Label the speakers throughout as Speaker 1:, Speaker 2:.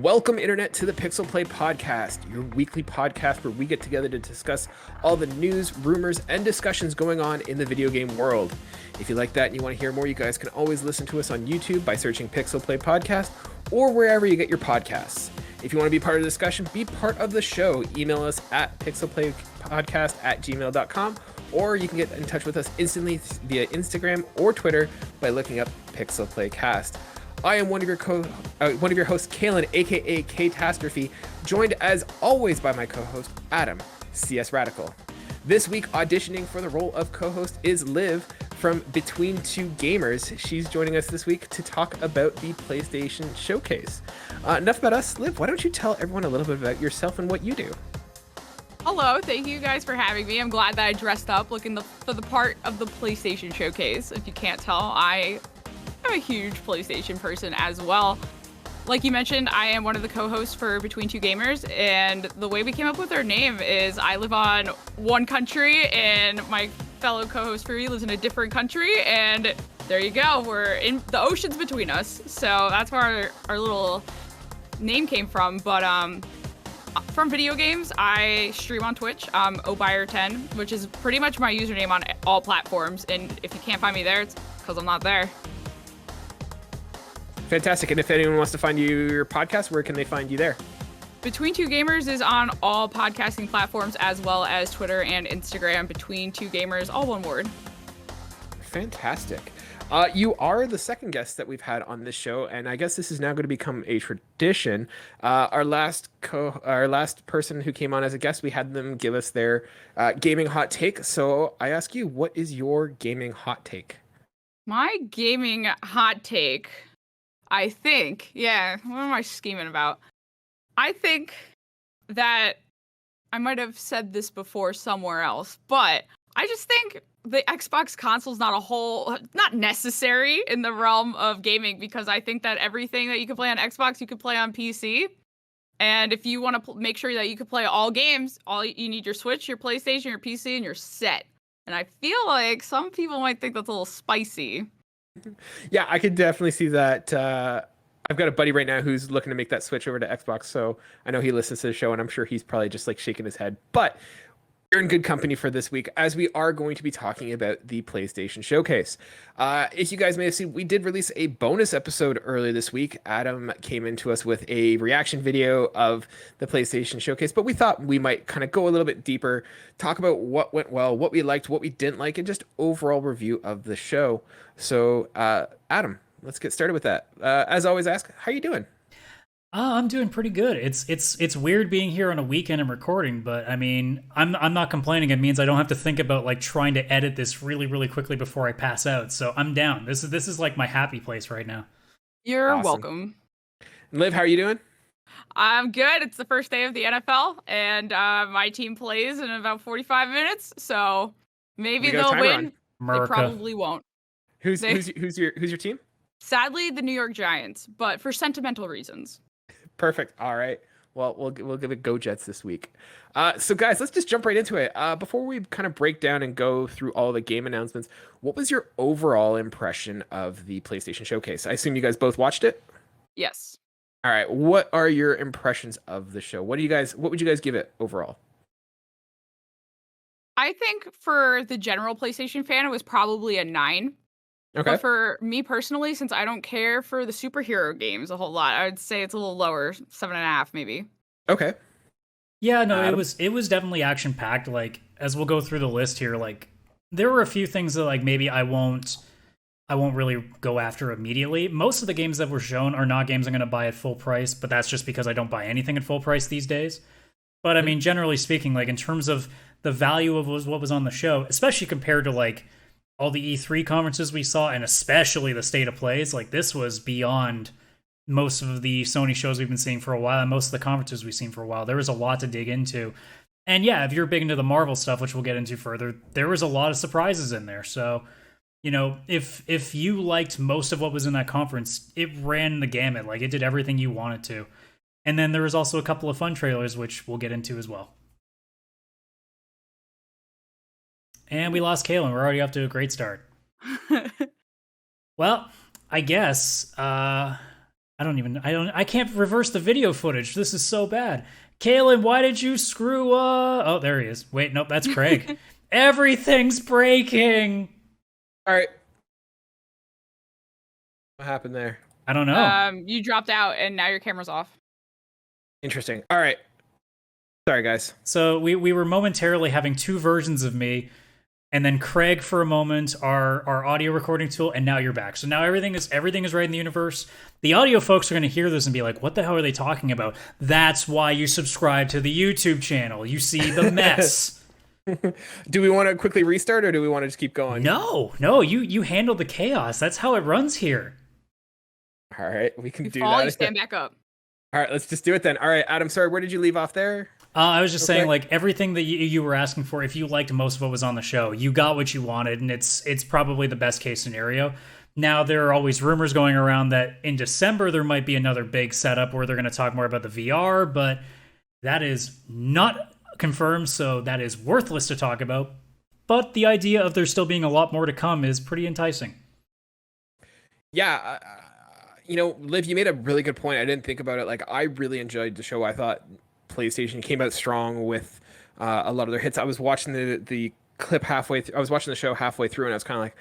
Speaker 1: Welcome, Internet, to the Pixel Play Podcast, your weekly podcast where we get together to discuss all the news, rumors, and discussions going on in the video game world. If you like that and you want to hear more, you guys can always listen to us on YouTube by searching Pixel Play Podcast or wherever you get your podcasts. If you want to be part of the discussion, be part of the show. Email us at pixelplaypodcast@gmail.com, or you can get in touch with us instantly via Instagram or Twitter by looking up Pixel Playcast. I am one of your hosts, Kaylan, aka Ktastrophy, joined as always by my co-host, Adam, CSRadical. This week, auditioning for the role of co-host is Liv from Between2Gamers. She's joining us this week to talk about the PlayStation Showcase. Enough about us. Liv, why don't you tell everyone a little bit about yourself and what you do?
Speaker 2: Hello, thank you guys for having me. I'm glad that I dressed up looking for the part of the PlayStation Showcase. If you can't tell, I'm a huge PlayStation person as well. Like you mentioned, I am one of the co-hosts for Between2Gamers, and the way we came up with our name is I live on one country, and my fellow co-host Fury lives in a different country, and there you go. We're in the oceans between us, so that's where our little name came from. But from video games, I stream on Twitch, obuyer10, which is pretty much my username on all platforms, and if you can't find me there, it's because I'm not there.
Speaker 1: Fantastic. And if anyone wants to find your podcast, where can they find you there?
Speaker 2: Between2Gamers is on all podcasting platforms as well as Twitter and Instagram. Between2Gamers, all one word.
Speaker 1: Fantastic. You are the second guest that we've had on this show, and I guess this is now going to become a tradition. Our last person who came on as a guest, we had them give us their gaming hot take. So I ask you, what is your gaming hot take?
Speaker 2: My gaming hot take, I think, what am I scheming about? I think that I might have said this before somewhere else, but I just think the Xbox console's not necessary in the realm of gaming, because I think that everything that you can play on Xbox, you can play on PC. And if you want to make sure that you can play all games, you need your Switch, your PlayStation, your PC, and you're set. And I feel like some people might think that's a little spicy.
Speaker 1: Yeah, I could definitely see that. I've got a buddy right now who's looking to make that switch over to Xbox, so I know he listens to the show, and I'm sure he's probably just like shaking his head. But we're in good company for this week, as we are going to be talking about the PlayStation Showcase. As you guys may have seen, we did release a bonus episode earlier this week. Adam came into us with a reaction video of the PlayStation Showcase, but we thought we might kind of go a little bit deeper, talk about what went well, what we liked, what we didn't like, and just overall review of the show. So, Adam, let's get started with that. As always, ask, how you doing?
Speaker 3: I'm doing pretty good. It's weird being here on a weekend and recording, but I mean, I'm not complaining. It means I don't have to think about like trying to edit this really quickly before I pass out. So I'm down. This is like my happy place right now.
Speaker 2: You're welcome.
Speaker 1: Liv, how are you doing?
Speaker 2: I'm good. It's the first day of the NFL, and my team plays in about 45 minutes, so maybe they'll win. They probably won't.
Speaker 1: Who's your team?
Speaker 2: Sadly, the New York Giants, but for sentimental reasons.
Speaker 1: Perfect. All right. Well, we'll give it Go Jets this week. So guys, let's just jump right into it. Before we kind of break down and go through all the game announcements, what was your overall impression of the PlayStation Showcase? I assume you guys both watched it?
Speaker 2: Yes.
Speaker 1: All right. What are your impressions of the show? What would you guys give it overall?
Speaker 2: I think for the general PlayStation fan, it was probably a 9.
Speaker 1: Okay.
Speaker 2: But for me personally, since I don't care for the superhero games a whole lot, I would say it's a little lower, 7.5 maybe.
Speaker 1: Okay.
Speaker 3: Yeah, no, Adam? It was definitely action packed. Like, as we'll go through the list here, like there were a few things that like maybe I won't really go after immediately. Most of the games that were shown are not games I'm going to buy at full price, but that's just because I don't buy anything at full price these days. But I mean, generally speaking, like in terms of the value of what was on the show, especially compared to like all the E3 conferences we saw, and especially the State of Plays, like this was beyond most of the Sony shows we've been seeing for a while, and most of the conferences we've seen for a while. There was a lot to dig into. And yeah, if you're big into the Marvel stuff, which we'll get into further, there was a lot of surprises in there. So, you know, if you liked most of what was in that conference, it ran the gamut. Like, it did everything you wanted to. And then there was also a couple of fun trailers, which we'll get into as well. And we lost Kaylan. We're already off to a great start. Well, I guess I can't reverse the video footage. This is so bad. Kaylan, why did you screw up? Oh, there he is. Wait, nope, that's Craig. Everything's breaking.
Speaker 1: All right. What happened there?
Speaker 3: I don't know.
Speaker 2: You dropped out and now your camera's off.
Speaker 1: Interesting. All right. Sorry, guys.
Speaker 3: So we were momentarily having two versions of me, and then Craig for a moment, our audio recording tool, and now you're back. So now everything is right in the universe. The audio folks are going to hear this and be like, what the hell are they talking about? That's why you subscribe to the YouTube channel. You see the mess.
Speaker 1: Do we want to quickly restart, or do we want to just keep going?
Speaker 3: No, you handle the chaos. That's how it runs here.
Speaker 1: All right, we can
Speaker 2: You
Speaker 1: do
Speaker 2: fall,
Speaker 1: that.
Speaker 2: you stand back up.
Speaker 1: All right, let's just do it then. All right, Adam, sorry, where did you leave off there?
Speaker 3: I was just saying, like, everything that you were asking for, if you liked most of what was on the show, you got what you wanted, and it's probably the best case scenario. Now, there are always rumors going around that in December there might be another big setup where they're going to talk more about the VR, but that is not confirmed, so that is worthless to talk about. But the idea of there still being a lot more to come is pretty enticing.
Speaker 1: Yeah, Liv, you made a really good point. I didn't think about it. Like, I really enjoyed the show. I thought PlayStation came out strong with a lot of their hits. I was watching the clip halfway through. I was watching the show halfway through, and I was kind of like,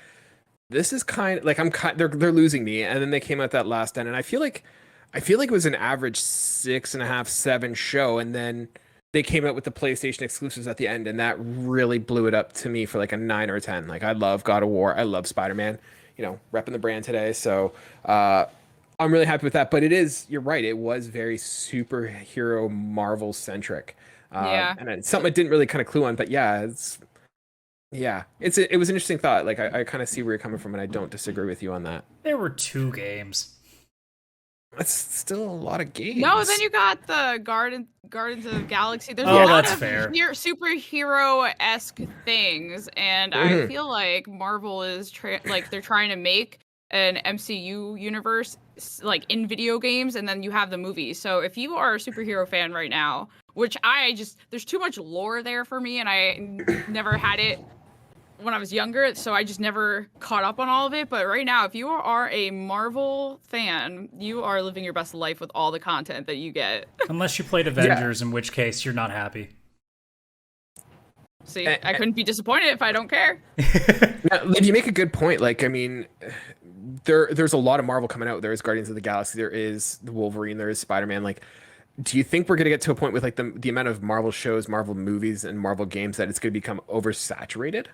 Speaker 1: this is kind of like they're losing me. And then they came out that last end, and I feel like it was an average 6.5, 7 show, and then they came out with the PlayStation exclusives at the end, and that really blew it up to me for like a 9 or a 10. Like, I love God of War, I love Spider-Man, repping the brand today. So I'm really happy with that. But you're right, it was very superhero Marvel centric.
Speaker 2: Yeah.
Speaker 1: And it's something I didn't really kind of clue on, but it was an interesting thought. Like, I kind of see where you're coming from, and I don't disagree with you on that.
Speaker 3: There were 2 games.
Speaker 1: That's still a lot of games.
Speaker 2: No, then you got the Gardens of the Galaxy. There's a
Speaker 3: Oh,
Speaker 2: lot
Speaker 3: that's
Speaker 2: of
Speaker 3: fair.
Speaker 2: superhero-esque things, and I feel like Marvel is they're trying to make an MCU universe like in video games, and then you have the movies. So if you are a superhero fan right now, which there's too much lore there for me, and I never had it when I was younger, so I just never caught up on all of it. But right now, if you are a Marvel fan, you are living your best life with all the content that you get.
Speaker 3: Unless you played Avengers, in which case you're not happy.
Speaker 2: See, I couldn't be disappointed if I don't care.
Speaker 1: Now, Liv, you make a good point. Like, I mean, there's a lot of Marvel coming out. There's Guardians of the Galaxy, there is the Wolverine, there is Spider-Man. Like, do you think we're going to get to a point with like the amount of Marvel shows, Marvel movies, and Marvel games that it's going to become oversaturated?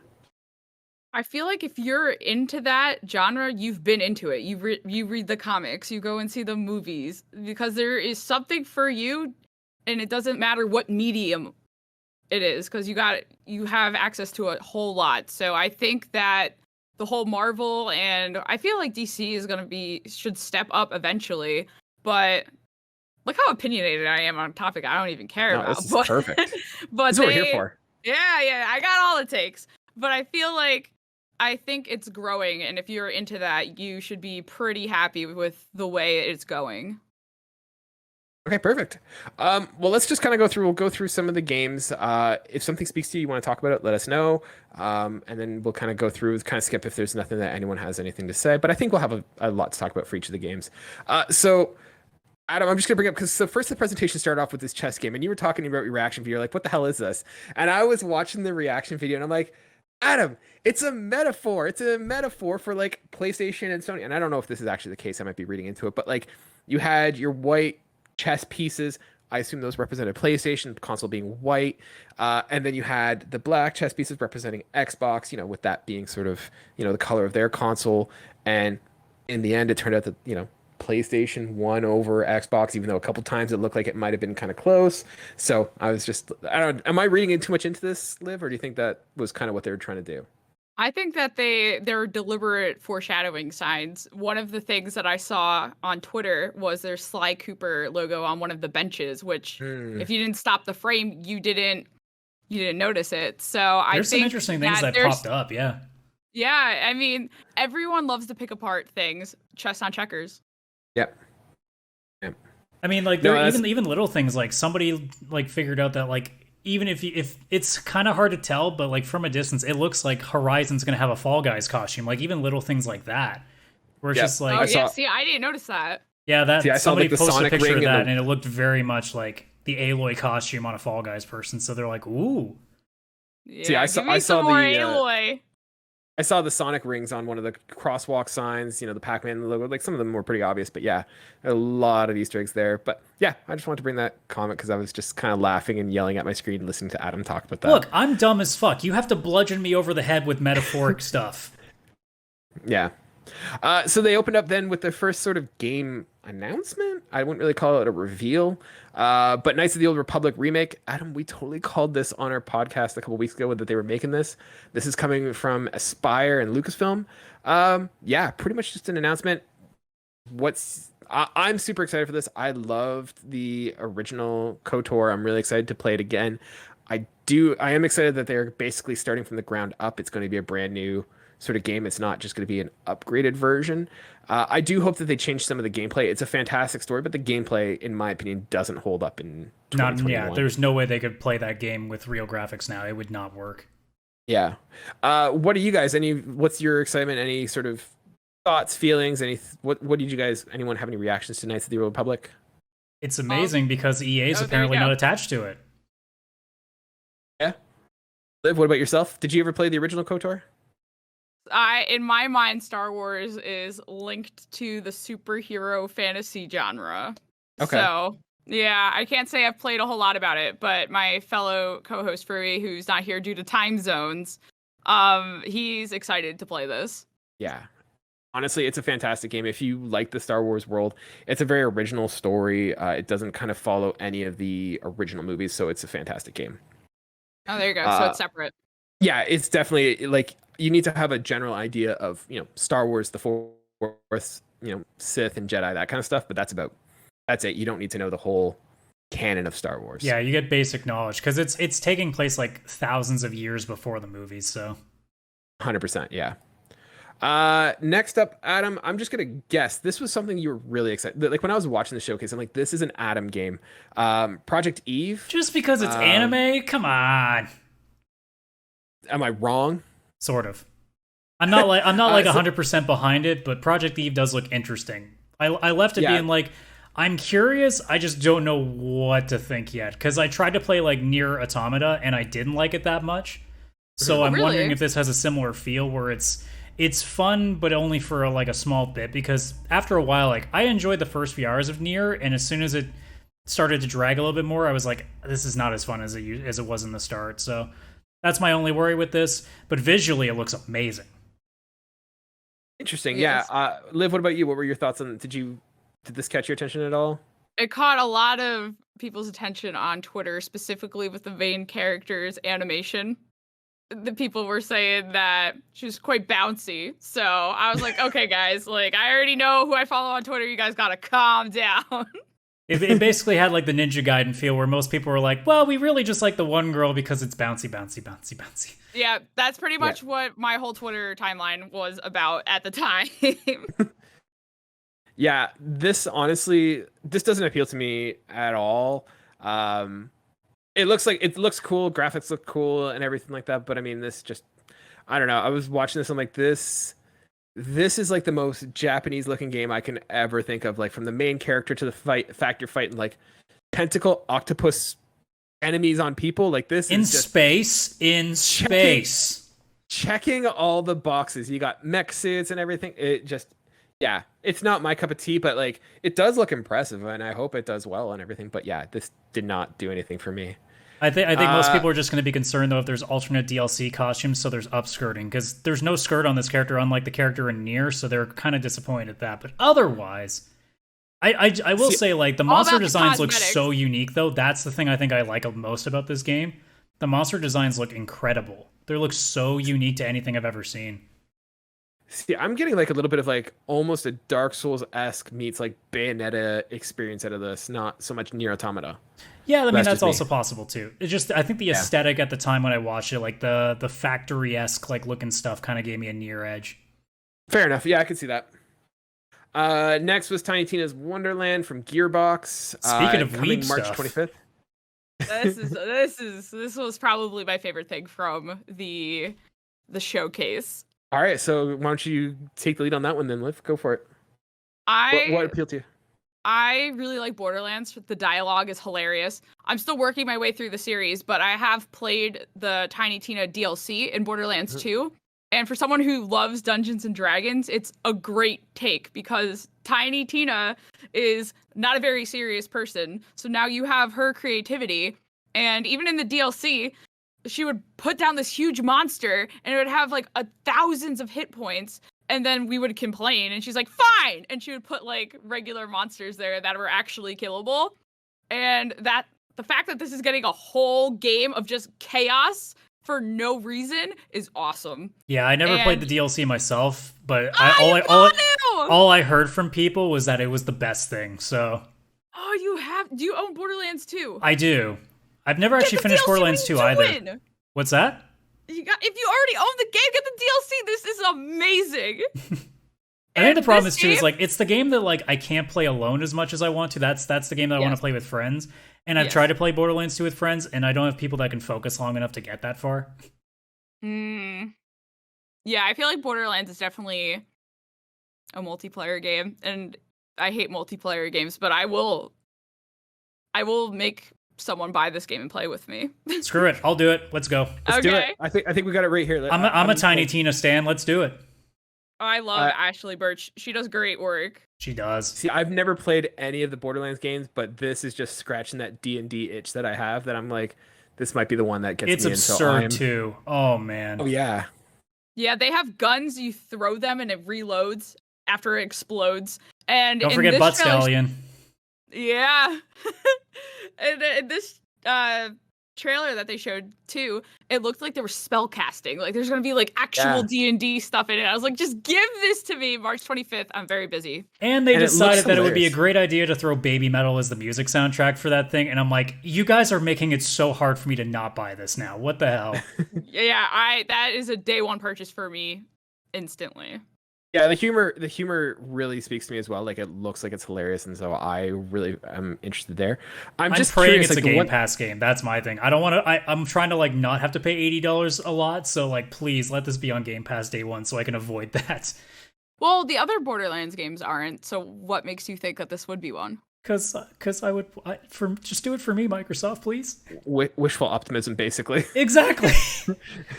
Speaker 2: I feel like if you're into that genre, you've been into it. You read the comics, you go and see the movies, because there is something for you, and it doesn't matter what medium it is, because you have access to a whole lot. So I think that the whole Marvel, and I feel like DC should step up eventually. But look how opinionated I am on a topic I don't even care about.
Speaker 1: This is perfect.
Speaker 2: But
Speaker 1: That's what we're here for.
Speaker 2: Yeah, I got all it takes. But I think it's growing, and if you're into that, you should be pretty happy with the way it's going.
Speaker 1: Okay, perfect. Well, let's just kind of go through. We'll go through some of the games. If something speaks to you, you want to talk about it, let us know. And then we'll kind of go through, kind of skip if there's nothing that anyone has anything to say. But I think we'll have a lot to talk about for each of the games. So, Adam, I'm just gonna bring up because first the presentation started off with this chess game, and you were talking about your reaction video. You're like, what the hell is this? And I was watching the reaction video, and I'm like, Adam, it's a metaphor. It's a metaphor for like PlayStation and Sony. And I don't know if this is actually the case. I might be reading into it, but like you had your white chess pieces. I assume those represented PlayStation, the console being white. And then you had the black chess pieces representing Xbox, with that being sort of, the color of their console. And in the end, it turned out that, PlayStation won over Xbox, even though a couple times it looked like it might have been kind of close. So I don't, am I reading in too much into this, Liv, or do you think that was kind of what they were trying to do?
Speaker 2: I think that they're deliberate foreshadowing signs. One of the things that I saw on Twitter was their Sly Cooper logo on one of the benches, which if you didn't stop the frame, you didn't notice it. So
Speaker 3: there's some interesting things that popped up, yeah.
Speaker 2: Yeah, I mean, everyone loves to pick apart things. Chess on checkers.
Speaker 1: Yep.
Speaker 3: I mean, like even little things, like somebody like figured out that like even if it's kind of hard to tell, but like from a distance, it looks like Horizon's gonna have a Fall Guys costume. Like even little things like that, where it's just like,
Speaker 2: see, I didn't notice that.
Speaker 3: Yeah, that
Speaker 1: See, I saw,
Speaker 3: somebody
Speaker 1: like, the
Speaker 3: posted a
Speaker 1: Sonic
Speaker 3: picture of
Speaker 1: ring
Speaker 3: that,
Speaker 1: and
Speaker 3: and it looked very much like the Aloy costume on a Fall Guys person. So they're like, ooh.
Speaker 2: Yeah,
Speaker 1: I saw-
Speaker 2: give me
Speaker 1: I
Speaker 2: some
Speaker 1: saw
Speaker 2: more
Speaker 1: the,
Speaker 2: Aloy.
Speaker 1: I saw the Sonic rings on one of the crosswalk signs, the Pac-Man logo. Like, some of them were pretty obvious, but yeah, a lot of Easter eggs there. But yeah, I just wanted to bring that comment because I was just kind of laughing and yelling at my screen listening to Adam talk about that.
Speaker 3: Look, I'm dumb as fuck. You have to bludgeon me over the head with metaphoric stuff.
Speaker 1: Yeah. So they opened up then with their first sort of game announcement. I wouldn't really call it a reveal. But Knights of the Old Republic remake. Adam, we totally called this on our podcast a couple weeks ago that they were making this. This is coming from Spire and Lucasfilm. Yeah, pretty much just an announcement. I'm super excited for this. I loved the original KOTOR. I'm really excited to play it again. I am excited that they're basically starting from the ground up. It's going to be a brand new sort of game. It's not just going to be an upgraded version. I do hope that they change some of the gameplay. It's a fantastic story, but the gameplay, in my opinion, doesn't hold up in 2021.
Speaker 3: Yeah, there's no way they could play that game with real graphics now. It would not work.
Speaker 1: Yeah. What do you guys? What's your excitement? Any sort of thoughts, feelings? What did you guys? Anyone have any reactions to Knights of the Old Republic?
Speaker 3: It's amazing because EA is apparently not attached to it.
Speaker 1: Yeah. Liv, what about yourself? Did you ever play the original KOTOR?
Speaker 2: In my mind, Star Wars is linked to the superhero fantasy genre.
Speaker 1: Okay.
Speaker 2: So, yeah, I can't say I've played a whole lot about it, but my fellow co-host Furry, who's not here due to time zones, he's excited to play this.
Speaker 1: Yeah. Honestly, it's a fantastic game. If you like the Star Wars world, it's a very original story. It doesn't kind of follow any of the original movies, so it's a fantastic game.
Speaker 2: Oh, there you go. So it's separate.
Speaker 1: Yeah, it's definitely like you need to have a general idea of, Star Wars, the Force, Sith and Jedi, that kind of stuff, but that's it. You don't need to know the whole canon of Star Wars.
Speaker 3: Yeah, you get basic knowledge because it's taking place like thousands of years before the movies, so
Speaker 1: 100%, yeah. Next up, Adam, I'm just gonna guess this was something you were really excited. Like when I was watching the showcase, I'm like, this is an Adam game. Project Eve.
Speaker 3: Just because it's anime? Come on.
Speaker 1: Am I wrong?
Speaker 3: Sort of. I'm not like 100% behind it, but Project Eve does look interesting. I left it being like, I'm curious, I just don't know what to think yet. Because I tried to play like Nier Automata and I didn't like it that much. So I'm wondering if this has a similar feel where it's fun, but only for like a small bit. Because after a while, like I enjoyed the first few hours of Nier, and as soon as it started to drag a little bit more, I was like, this is not as fun as it was in the start. So that's my only worry with this. But visually, it looks amazing.
Speaker 1: Interesting. Yeah. Liv, what about you? What were your thoughts on? Did this catch your attention at all?
Speaker 2: It caught a lot of people's attention on Twitter, specifically with the main character's animation. The people were saying that she was quite bouncy. So I was like, okay, guys, like I already know who I follow on Twitter. You guys gotta calm down.
Speaker 3: It basically had like the Ninja Gaiden feel where most people were like, well, we really just like the one girl because it's bouncy, bouncy, bouncy, bouncy.
Speaker 2: Yeah, that's pretty much what my whole Twitter timeline was about at the time.
Speaker 1: Yeah, this doesn't appeal to me at all. It looks cool, graphics look cool and everything like that, but I mean I don't know. I was watching this, I'm like, this is like the most Japanese looking game I can ever think of, like from the main character to the fact you're fighting like tentacle octopus enemies on people, like this
Speaker 3: in
Speaker 1: is
Speaker 3: space.
Speaker 1: Checking all the boxes. You got mech suits and everything. Yeah, it's not my cup of tea, but like it does look impressive, and I hope it does well and everything. But yeah, this did not do anything for me.
Speaker 3: I think most people are just going to be concerned though if there's alternate DLC costumes, so there's upskirting because there's no skirt on this character, unlike the character in Nier, so they're kind of disappointed at that. But otherwise, I will say like the monster designs look so unique though. That's the thing I think I like most about this game. The monster designs look incredible. They look so unique to anything I've ever seen.
Speaker 1: See, I'm getting like a little bit of like almost a Dark Souls-esque meets like Bayonetta experience out of this, not so much Nier Automata.
Speaker 3: Yeah, I mean that's also possible too. It's just I think the aesthetic at the time when I watched it, like the factory-esque like looking stuff, kind of gave me a Nier edge.
Speaker 1: Fair enough. Yeah, I could see that. Next was Tiny Tina's Wonderland from Gearbox.
Speaker 3: Speaking of
Speaker 1: coming
Speaker 3: weeb
Speaker 1: March
Speaker 3: stuff.
Speaker 1: 25th.
Speaker 2: This was probably my favorite thing from the showcase.
Speaker 1: All right, so why don't you take the lead on that one then, Liv? Go for it. What appealed to you?
Speaker 2: I really like Borderlands. The dialogue is hilarious. I'm still working my way through the series, but I have played the Tiny Tina DLC in Borderlands 2. And for someone who loves Dungeons and Dragons, it's a great take because Tiny Tina is not a very serious person. So now you have her creativity. And even in the DLC, she would put down this huge monster and it would have like thousands of hit points. And then we would complain, and she's like, fine! And she would put, like, regular monsters there that were actually killable. And the fact that this is getting a whole game of just chaos for no reason is awesome.
Speaker 3: Yeah, I never played the DLC myself, but
Speaker 2: Oh,
Speaker 3: all I heard from people was that it was the best thing, so...
Speaker 2: Oh, do you own Borderlands 2?
Speaker 3: I do. I've never actually finished Borderlands 2 either. What's that?
Speaker 2: If you already own the game, get the DLC. This is amazing.
Speaker 3: I think the problem is too is like it's the game that like I can't play alone as much as I want to. That's the game that I want to play with friends. And I've tried to play Borderlands 2 with friends, and I don't have people that can focus long enough to get that far.
Speaker 2: Yeah, I feel like Borderlands is definitely a multiplayer game, and I hate multiplayer games, but I will make someone buy this game and play with me.
Speaker 3: Screw it, I'll do it. Let's go.
Speaker 1: Let's do it. I think we got it right here.
Speaker 3: I'm a Tiny Tina stan. Let's do it.
Speaker 2: Oh, I love Ashley Birch. She does great work.
Speaker 3: She does.
Speaker 1: See, I've never played any of the Borderlands games, but this is just scratching that D&D itch that I have. That I'm like, this might be the one that gets me.
Speaker 3: It's absurd too. Oh man.
Speaker 1: Oh yeah.
Speaker 2: Yeah, they have guns. You throw them and it reloads after it explodes. And
Speaker 3: don't forget Butt Stallion.
Speaker 2: Yeah. And in this trailer that they showed too, it looked like there was spell casting. Like there's gonna be like actual D&D stuff in it. I was like, just give this to me. March 25th. I'm very busy.
Speaker 3: And they decided that it would be a great idea to throw Baby Metal as the music soundtrack for that thing. And I'm like, you guys are making it so hard for me to not buy this now. What the hell?
Speaker 2: Yeah, that is a day one purchase for me instantly.
Speaker 1: Yeah, the humor really speaks to me as well. Like it looks like it's hilarious, and so I really am interested there. I'm just
Speaker 3: praying
Speaker 1: curious,
Speaker 3: it's a Game Pass game. That's my thing. I don't want to. I'm trying to like not have to pay $80 a lot. So like, please let this be on Game Pass day one, so I can avoid that.
Speaker 2: Well, the other Borderlands games aren't. So what makes you think that this would be one?
Speaker 3: Because just do it for me, Microsoft, please.
Speaker 1: Wishful optimism, basically.
Speaker 3: Exactly.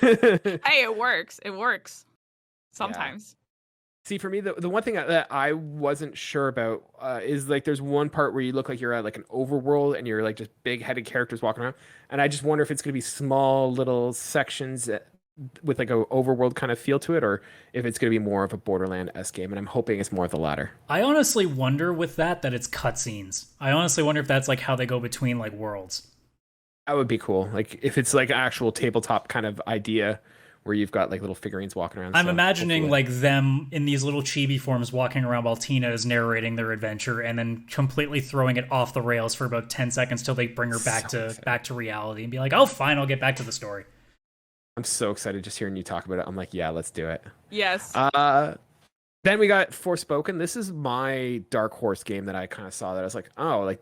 Speaker 2: Hey, it works. It works. Sometimes.
Speaker 1: Yeah. See, for me, the one thing that I wasn't sure about is like there's one part where you look like you're at like an overworld and you're like just big-headed characters walking around, and I just wonder if it's going to be small little sections with like a overworld kind of feel to it, or if it's going to be more of a Borderland-esque game, and I'm hoping it's more of the latter.
Speaker 3: I honestly wonder with that it's cutscenes. I honestly wonder if that's like how they go between like worlds.
Speaker 1: That would be cool. Like if it's like actual tabletop kind of idea, where you've got like little figurines walking around.
Speaker 3: I'm imagining like them in these little chibi forms walking around while Tina is narrating their adventure and then completely throwing it off the rails for about 10 seconds till they bring her back to reality and be like, oh, fine, I'll get back to the story.
Speaker 1: I'm so excited just hearing you talk about it. I'm like, yeah, let's do it.
Speaker 2: Yes.
Speaker 1: Then we got Forspoken. This is my dark horse game that I kind of saw that I was like, oh, like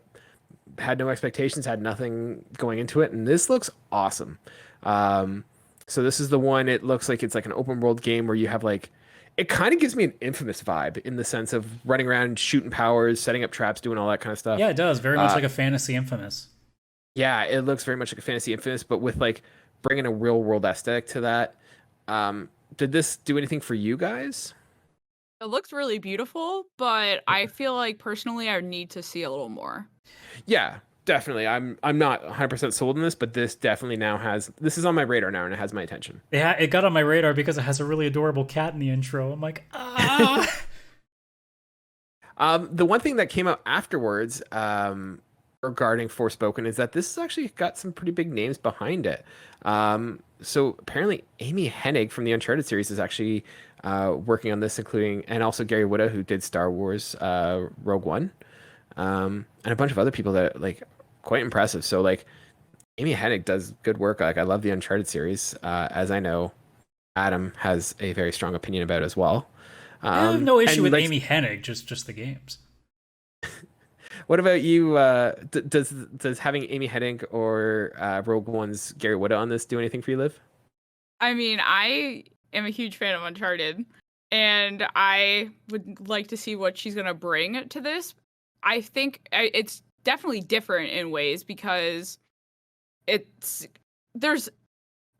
Speaker 1: had no expectations, had nothing going into it. And this looks awesome. So this is the one, it looks like it's like an open world game where you have like, it kind of gives me an Infamous vibe in the sense of running around, shooting powers, setting up traps, doing all that kind of stuff.
Speaker 3: Yeah, it does. Very much like a fantasy Infamous.
Speaker 1: Yeah, it looks very much like a fantasy Infamous, but with like bringing a real world aesthetic to that. Did this do anything for you guys?
Speaker 2: It looks really beautiful, but I feel like personally I need to see a little more.
Speaker 1: Yeah. Definitely. I'm not 100% sold on this, but this definitely this is on my radar now and it has my attention.
Speaker 3: Yeah, it got on my radar because it has a really adorable cat in the intro. I'm like, ah.
Speaker 1: The one thing that came out afterwards regarding Forspoken is that this has actually got some pretty big names behind it. So apparently Amy Hennig from the Uncharted series is actually working on this, and also Gary Whitta, who did Star Wars Rogue One. And a bunch of other people that like quite impressive. So like Amy Hennig does good work. Like I love the Uncharted series, as I know Adam has a very strong opinion about as well.
Speaker 3: I have no issue with Amy Hennig, just the games.
Speaker 1: What about you? Does having Amy Hennig or Rogue One's Gary Whitta on this do anything for you, Liv?
Speaker 2: I mean, I am a huge fan of Uncharted, and I would like to see what she's gonna bring to this. I think it's definitely different in ways because there's,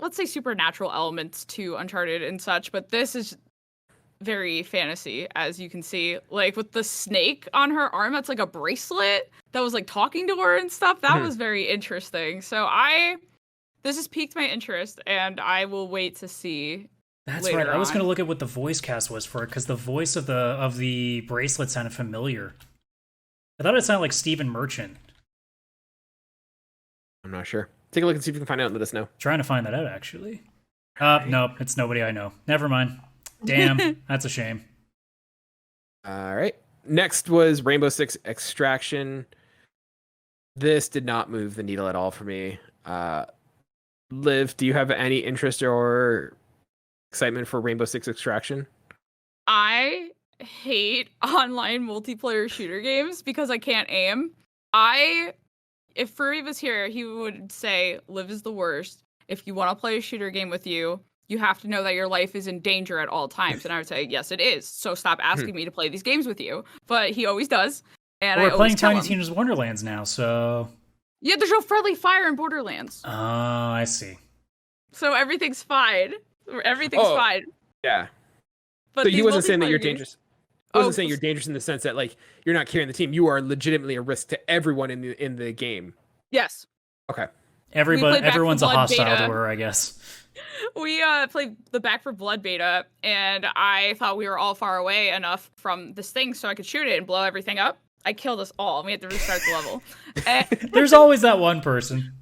Speaker 2: let's say, supernatural elements to Uncharted and such, but this is very fantasy, as you can see, like with the snake on her arm that's like a bracelet that was like talking to her and stuff. That was very interesting. So this has piqued my interest, and I will wait to see.
Speaker 3: That's right. I was going to look at what the voice cast was for it, because the voice of the bracelet sounded familiar. I thought it sounded like Stephen Merchant.
Speaker 1: I'm not sure. Take a look and see if you can find out and let us know.
Speaker 3: Trying to find that out, actually. Nope, it's nobody I know. Never mind. Damn, that's a shame.
Speaker 1: All right. Next was Rainbow Six Extraction. This did not move the needle at all for me. Liv, do you have any interest or excitement for Rainbow Six Extraction?
Speaker 2: I hate online multiplayer shooter games because I can't aim. If Furry was here, he would say, Liv is the worst. If you want to play a shooter game with you, you have to know that your life is in danger at all times. And I would say, yes, it is. So stop asking me to play these games with you. But he always does. And
Speaker 3: we're playing Tiny Tina's Wonderlands now, so...
Speaker 2: Yeah, there's no friendly fire in Borderlands.
Speaker 3: Oh, I see.
Speaker 2: So everything's fine. Everything's fine.
Speaker 1: Yeah.
Speaker 2: But
Speaker 1: so he wasn't saying that you're
Speaker 2: games...
Speaker 1: dangerous. He wasn't saying you're dangerous in the sense that, like, you're not carrying the team. You are legitimately a risk to everyone in the game.
Speaker 2: Yes.
Speaker 1: Okay.
Speaker 3: Everyone's a hostile to her, I guess.
Speaker 2: We played the Back 4 Blood beta, and I thought we were all far away enough from this thing so I could shoot it and blow everything up. I killed us all, and we had to restart the level.
Speaker 3: There's always that one person.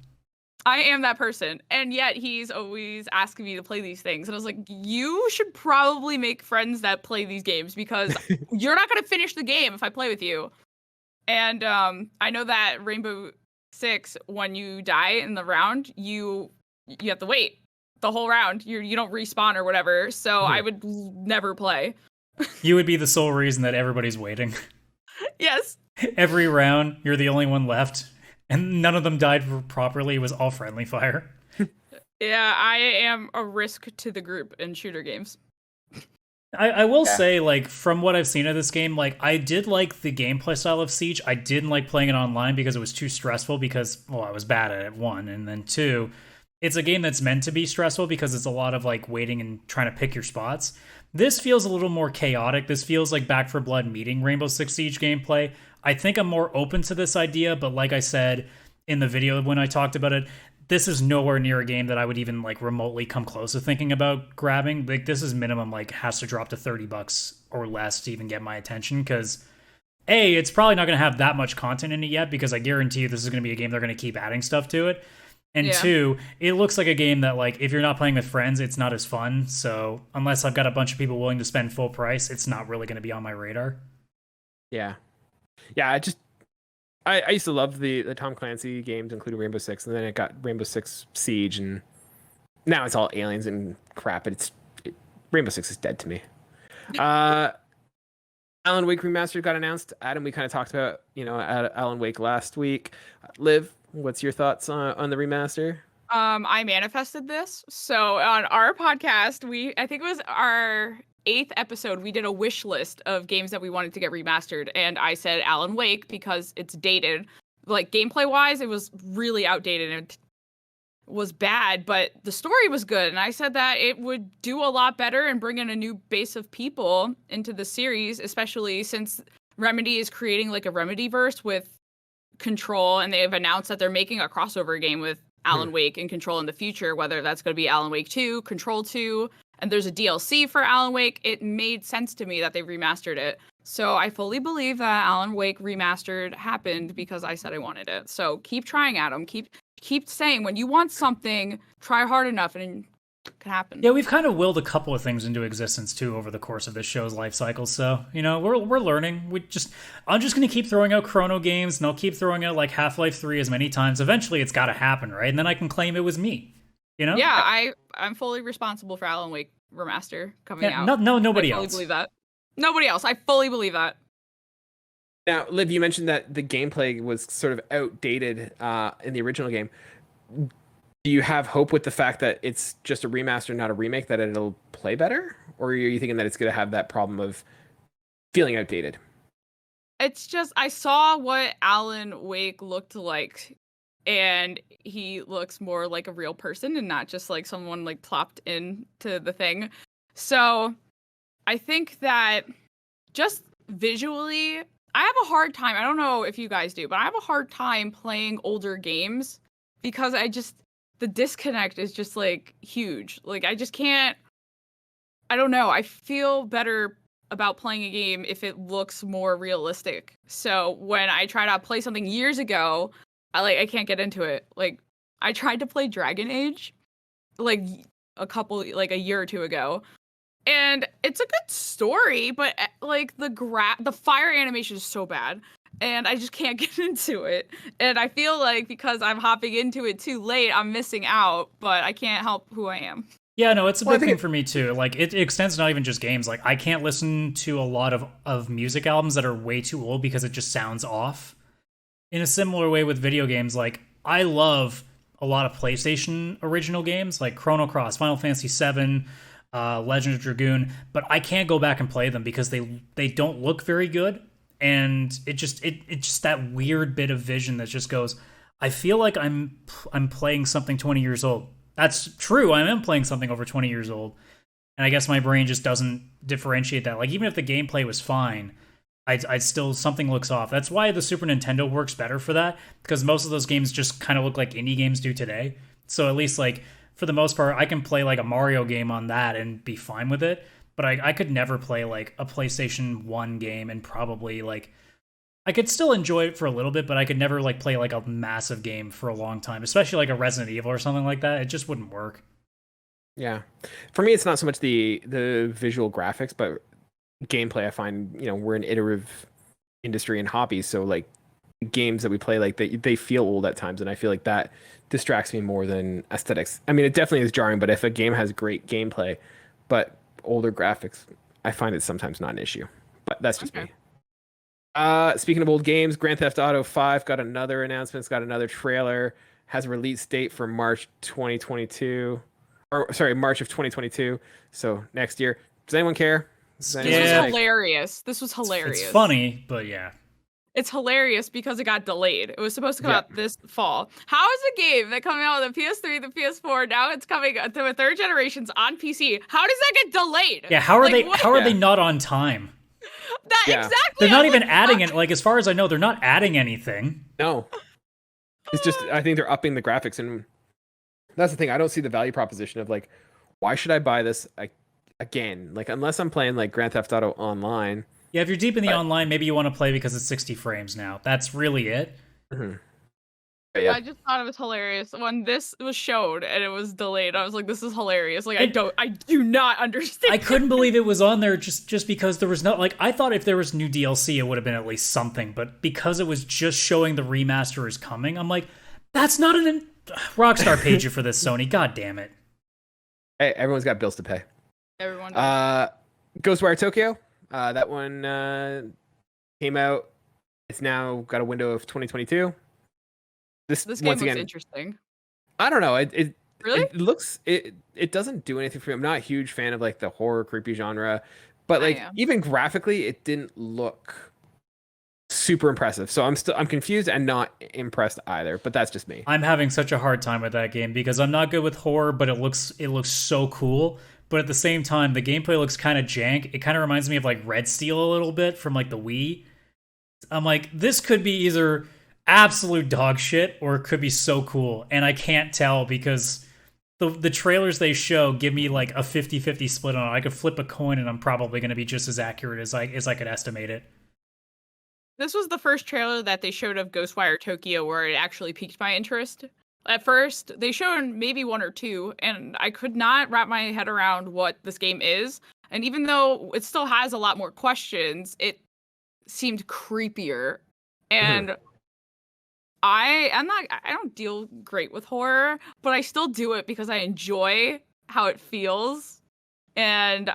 Speaker 2: I am that person, and yet he's always asking me to play these things. And I was like, you should probably make friends that play these games, because you're not going to finish the game if I play with you. And I know that Rainbow Six, when you die in the round, you have to wait the whole round. You don't respawn or whatever, so I would never play.
Speaker 3: You would be the sole reason that everybody's waiting.
Speaker 2: Yes.
Speaker 3: Every round, you're the only one left, and none of them died properly. It was all friendly fire.
Speaker 2: Yeah, I am a risk to the group in shooter games.
Speaker 3: I will say, like, from what I've seen of this game, like, I did like the gameplay style of Siege. I didn't like playing it online because it was too stressful because, well, I was bad at it, one, and then two, it's a game that's meant to be stressful because it's a lot of, like, waiting and trying to pick your spots. This feels a little more chaotic. This feels like Back 4 Blood meeting Rainbow Six Siege gameplay. I think I'm more open to this idea, but like I said in the video when I talked about it, this is nowhere near a game that I would even, like, remotely come close to thinking about grabbing. Like, this is minimum, like, has to drop to $30 or less to even get my attention, because A, it's probably not going to have that much content in it yet, because I guarantee you this is going to be a game they're going to keep adding stuff to it. And two, it looks like a game that, like, if you're not playing with friends, it's not as fun. So unless I've got a bunch of people willing to spend full price, it's not really going to be on my radar.
Speaker 1: Yeah. Yeah, I used to love the Tom Clancy games, including Rainbow Six, and then it got Rainbow Six Siege, and now it's all aliens and crap. Rainbow Six is dead to me. Alan Wake Remastered got announced. Adam, we kind of talked about, Alan Wake last week. Liv, what's your thoughts on the remaster?
Speaker 2: I manifested this. So on our podcast, I think it was our 8th episode, we did a wish list of games that we wanted to get remastered, and I said Alan Wake because it's dated. Like, gameplay wise, it was really outdated and was bad, but the story was good, and I said that it would do a lot better and bring in a new base of people into the series, especially since Remedy is creating, like, a Remedy-verse with Control, and they've announced that they're making a crossover game with Alan Wake and Control in the future, whether that's going to be Alan Wake 2, Control 2, and there's a DLC for Alan Wake. It made sense to me that they remastered it. So I fully believe that Alan Wake Remastered happened because I said I wanted it. So keep trying, Adam. Keep saying when you want something, try hard enough and it can happen.
Speaker 3: Yeah, we've kind of willed a couple of things into existence too over the course of this show's life cycle. So, we're learning. I'm just going to keep throwing out Chrono games, and I'll keep throwing out, like, Half-Life 3 as many times. Eventually it's got to happen, right? And then I can claim it was me.
Speaker 2: Yeah, I'm fully responsible for Alan Wake Remaster coming out.
Speaker 3: Nobody else.
Speaker 2: I fully believe that. Nobody else. I fully believe that.
Speaker 1: Now, Liv, you mentioned that the gameplay was sort of outdated in the original game. Do you have hope with the fact that it's just a remaster, not a remake, that it'll play better? Or are you thinking that it's going to have that problem of feeling outdated?
Speaker 2: it's just I saw what Alan Wake looked like, and he looks more like a real person and not just like someone like plopped into the thing. So I think that just visually, I have a hard time. I don't know if you guys do, but I have a hard time playing older games because the disconnect is just like huge. Like I just can't. I don't know. I feel better about playing a game if it looks more realistic. So when I try to play something years ago, I can't get into it. Like I tried to play Dragon Age like a year or two ago. And it's a good story, but like the fire animation is so bad and I just can't get into it. And I feel like because I'm hopping into it too late, I'm missing out, but I can't help who I am.
Speaker 3: Yeah, no, it's a big thing for me too. Like it extends not even just games. Like I can't listen to a lot of music albums that are way too old because it just sounds off. In a similar way with video games, like I love a lot of PlayStation original games like Chrono Cross, Final Fantasy VII, Legend of Dragoon, but I can't go back and play them because they don't look very good, and it's just that weird bit of vision that just goes, I feel like I'm playing something 20 years old. That's true. I am playing something over 20 years old. And I guess my brain just doesn't differentiate that. Like, even if the gameplay was fine, I'd still, something looks off. That's why the Super Nintendo works better for that, because most of those games just kind of look like indie games do today. So at least, like, for the most part, I can play, like, a Mario game on that and be fine with it. But I could never play, like, a PlayStation 1 game and probably, like, I could still enjoy it for a little bit, but I could never like play like a massive game for a long time, especially like a Resident Evil or something like that. It just wouldn't work.
Speaker 1: Yeah, for me, it's not so much the visual graphics, but gameplay. I find we're an iterative industry and hobby, so like games that we play, like they feel old at times, and I feel like that distracts me more than aesthetics. I mean, it definitely is jarring, but if a game has great gameplay, but older graphics, I find it sometimes not an issue. But that's just me. Speaking of old games, Grand Theft Auto 5 got another announcement. It's got another trailer. Has a release date for March 2022. Or sorry, March of 2022. So next year. Does anyone care?
Speaker 2: This was hilarious. This was hilarious.
Speaker 3: It's funny, but yeah.
Speaker 2: It's hilarious because it got delayed. It was supposed to come out this fall. How is a game that coming out on the PS3, the PS4, now it's coming to a third generations on PC? How does that get delayed?
Speaker 3: Yeah, how are they not on time?
Speaker 2: Exactly.
Speaker 3: They're not even adding it. Like, as far as I know, they're not adding anything.
Speaker 1: No. It's just, I think they're upping the graphics, and that's the thing. I don't see the value proposition of like, why should I buy this again? Like, unless I'm playing like Grand Theft Auto Online.
Speaker 3: Yeah, if you're deep in the online, maybe you want to play because it's 60 frames now. That's really it.
Speaker 1: Mm-hmm.
Speaker 2: Yeah. I just thought it was hilarious when this was showed and it was delayed. I was like, this is hilarious. Like, I do not understand.
Speaker 3: I couldn't believe it was on there just because there was no, like, I thought if there was new DLC, it would have been at least something, but because it was just showing the remaster is coming, I'm like, that's not Rockstar paid you for this, Sony. God damn it.
Speaker 1: Hey, everyone's got bills to pay.
Speaker 2: Everyone.
Speaker 1: Ghostwire Tokyo. That one came out. It's now got a window of 2022. This game
Speaker 2: looks interesting.
Speaker 1: I don't know. It
Speaker 2: really
Speaker 1: looks it doesn't do anything for me. I'm not a huge fan of like the horror creepy genre, but like even graphically, it didn't look super impressive. So I'm confused and not impressed either. But that's just me.
Speaker 3: I'm having such a hard time with that game because I'm not good with horror, but it looks so cool. But at the same time, the gameplay looks kind of jank. It kind of reminds me of like Red Steel a little bit from like the Wii. I'm like, this could be either absolute dog shit or it could be so cool, and I can't tell because the trailers they show give me like a 50-50 split on it. I could flip a coin and I'm probably going to be just as accurate as I could estimate it.
Speaker 2: This was the first trailer that they showed of Ghostwire Tokyo where it actually piqued my interest. At first, they showed maybe one or two, and I could not wrap my head around what this game is. And even though it still has a lot more questions, it seemed creepier. And I don't deal great with horror, but I still do it because I enjoy how it feels. And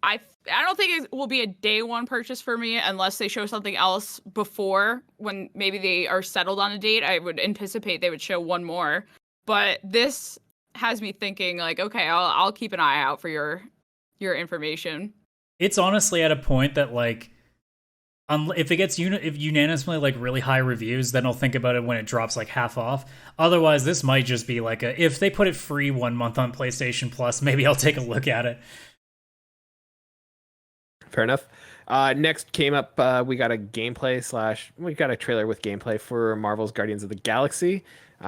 Speaker 2: I don't think it will be a day one purchase for me unless they show something else before, when maybe they are settled on a date. I would anticipate they would show one more. But this has me thinking like, okay, I'll keep an eye out for your information.
Speaker 3: It's honestly at a point that like If it gets if unanimously like really high reviews, then I'll think about it when it drops like half off. Otherwise, this might just be like if they put it free 1 month on PlayStation Plus, maybe I'll take a look at it.
Speaker 1: Fair enough. Next came up, we got a we got a trailer with gameplay for Marvel's Guardians of the Galaxy,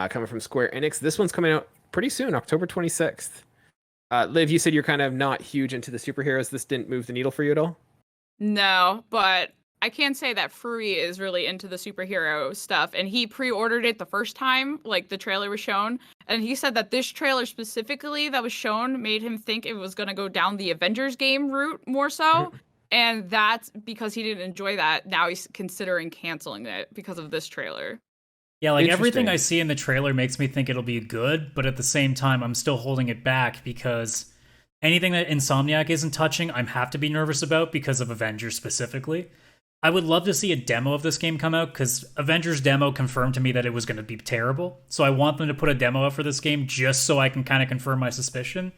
Speaker 1: coming from Square Enix. This one's coming out pretty soon, October 26th. Liv, you said you're kind of not huge into the superheroes. This didn't move the needle for you at all?
Speaker 2: No, but I can say that Free is really into the superhero stuff, and he pre-ordered it the first time, like the trailer was shown, and he said that this trailer specifically that was shown made him think it was going to go down the Avengers game route more so, and that's because he didn't enjoy that. Now he's considering canceling it because of this trailer.
Speaker 3: Yeah, like everything I see in the trailer makes me think it'll be good, but at the same time, I'm still holding it back because anything that Insomniac isn't touching, I'm have to be nervous about because of Avengers specifically. I would love to see a demo of this game come out because Avengers demo confirmed to me that it was going to be terrible. So I want them to put a demo out for this game just so I can kind of confirm my suspicion.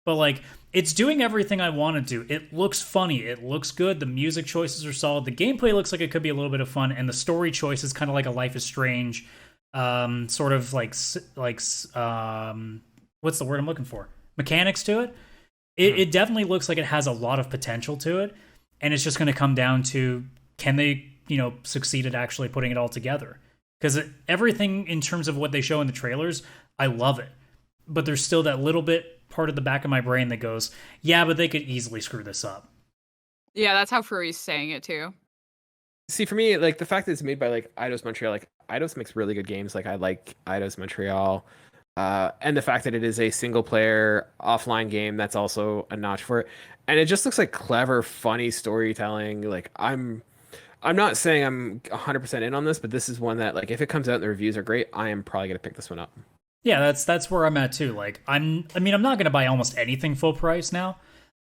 Speaker 3: But like, it's doing everything I want to do. It looks funny. It looks good. The music choices are solid. The gameplay looks like it could be a little bit of fun, and the story choice is kind of like a Life is Strange, sort of like what's the word I'm looking for? Mechanics to it. It definitely looks like it has a lot of potential to it, and it's just going to come down to can they, succeed at actually putting it all together? Because everything in terms of what they show in the trailers, I love it, but there's still that little bit part of the back of my brain that goes, yeah, but they could easily screw this up.
Speaker 2: Yeah, that's how Furry's saying it too.
Speaker 1: See, for me, like the fact that it's made by like Eidos Montreal, like Eidos makes really good games. Like I like Eidos Montreal, and the fact that it is a single player offline game, that's also a notch for it. And it just looks like clever, funny storytelling. Like I'm not saying I'm 100% in on this, but this is one that like if it comes out and the reviews are great, I am probably gonna pick this one up.
Speaker 3: Yeah, that's where I'm at too. Like I'm not gonna buy almost anything full price now,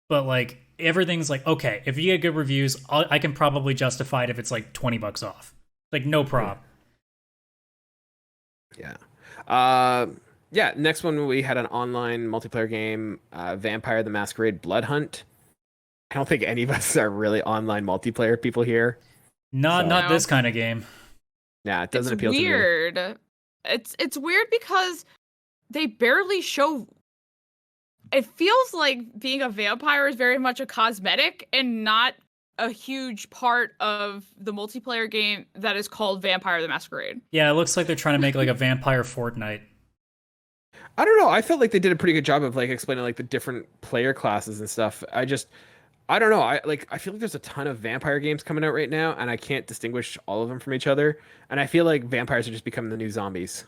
Speaker 3: but like everything's like, okay, if you get good reviews, I can probably justify it if it's like $20 off. Like no problem.
Speaker 1: Yeah. Yeah, next one we had an online multiplayer game, Vampire the Masquerade Blood Hunt. I don't think any of us are really online multiplayer people here.
Speaker 3: Not this kind of game.
Speaker 1: Yeah, it doesn't appeal
Speaker 2: weird.
Speaker 1: to me.
Speaker 2: It's weird because they barely show. It feels like being a vampire is very much a cosmetic and not a huge part of the multiplayer game that is called Vampire the Masquerade.
Speaker 3: Yeah, it looks like they're trying to make like a vampire Fortnite.
Speaker 1: I don't know. I felt like they did a pretty good job of like explaining like the different player classes and stuff. I don't know. I feel like there's a ton of vampire games coming out right now, and I can't distinguish all of them from each other. And I feel like vampires are just becoming the new zombies.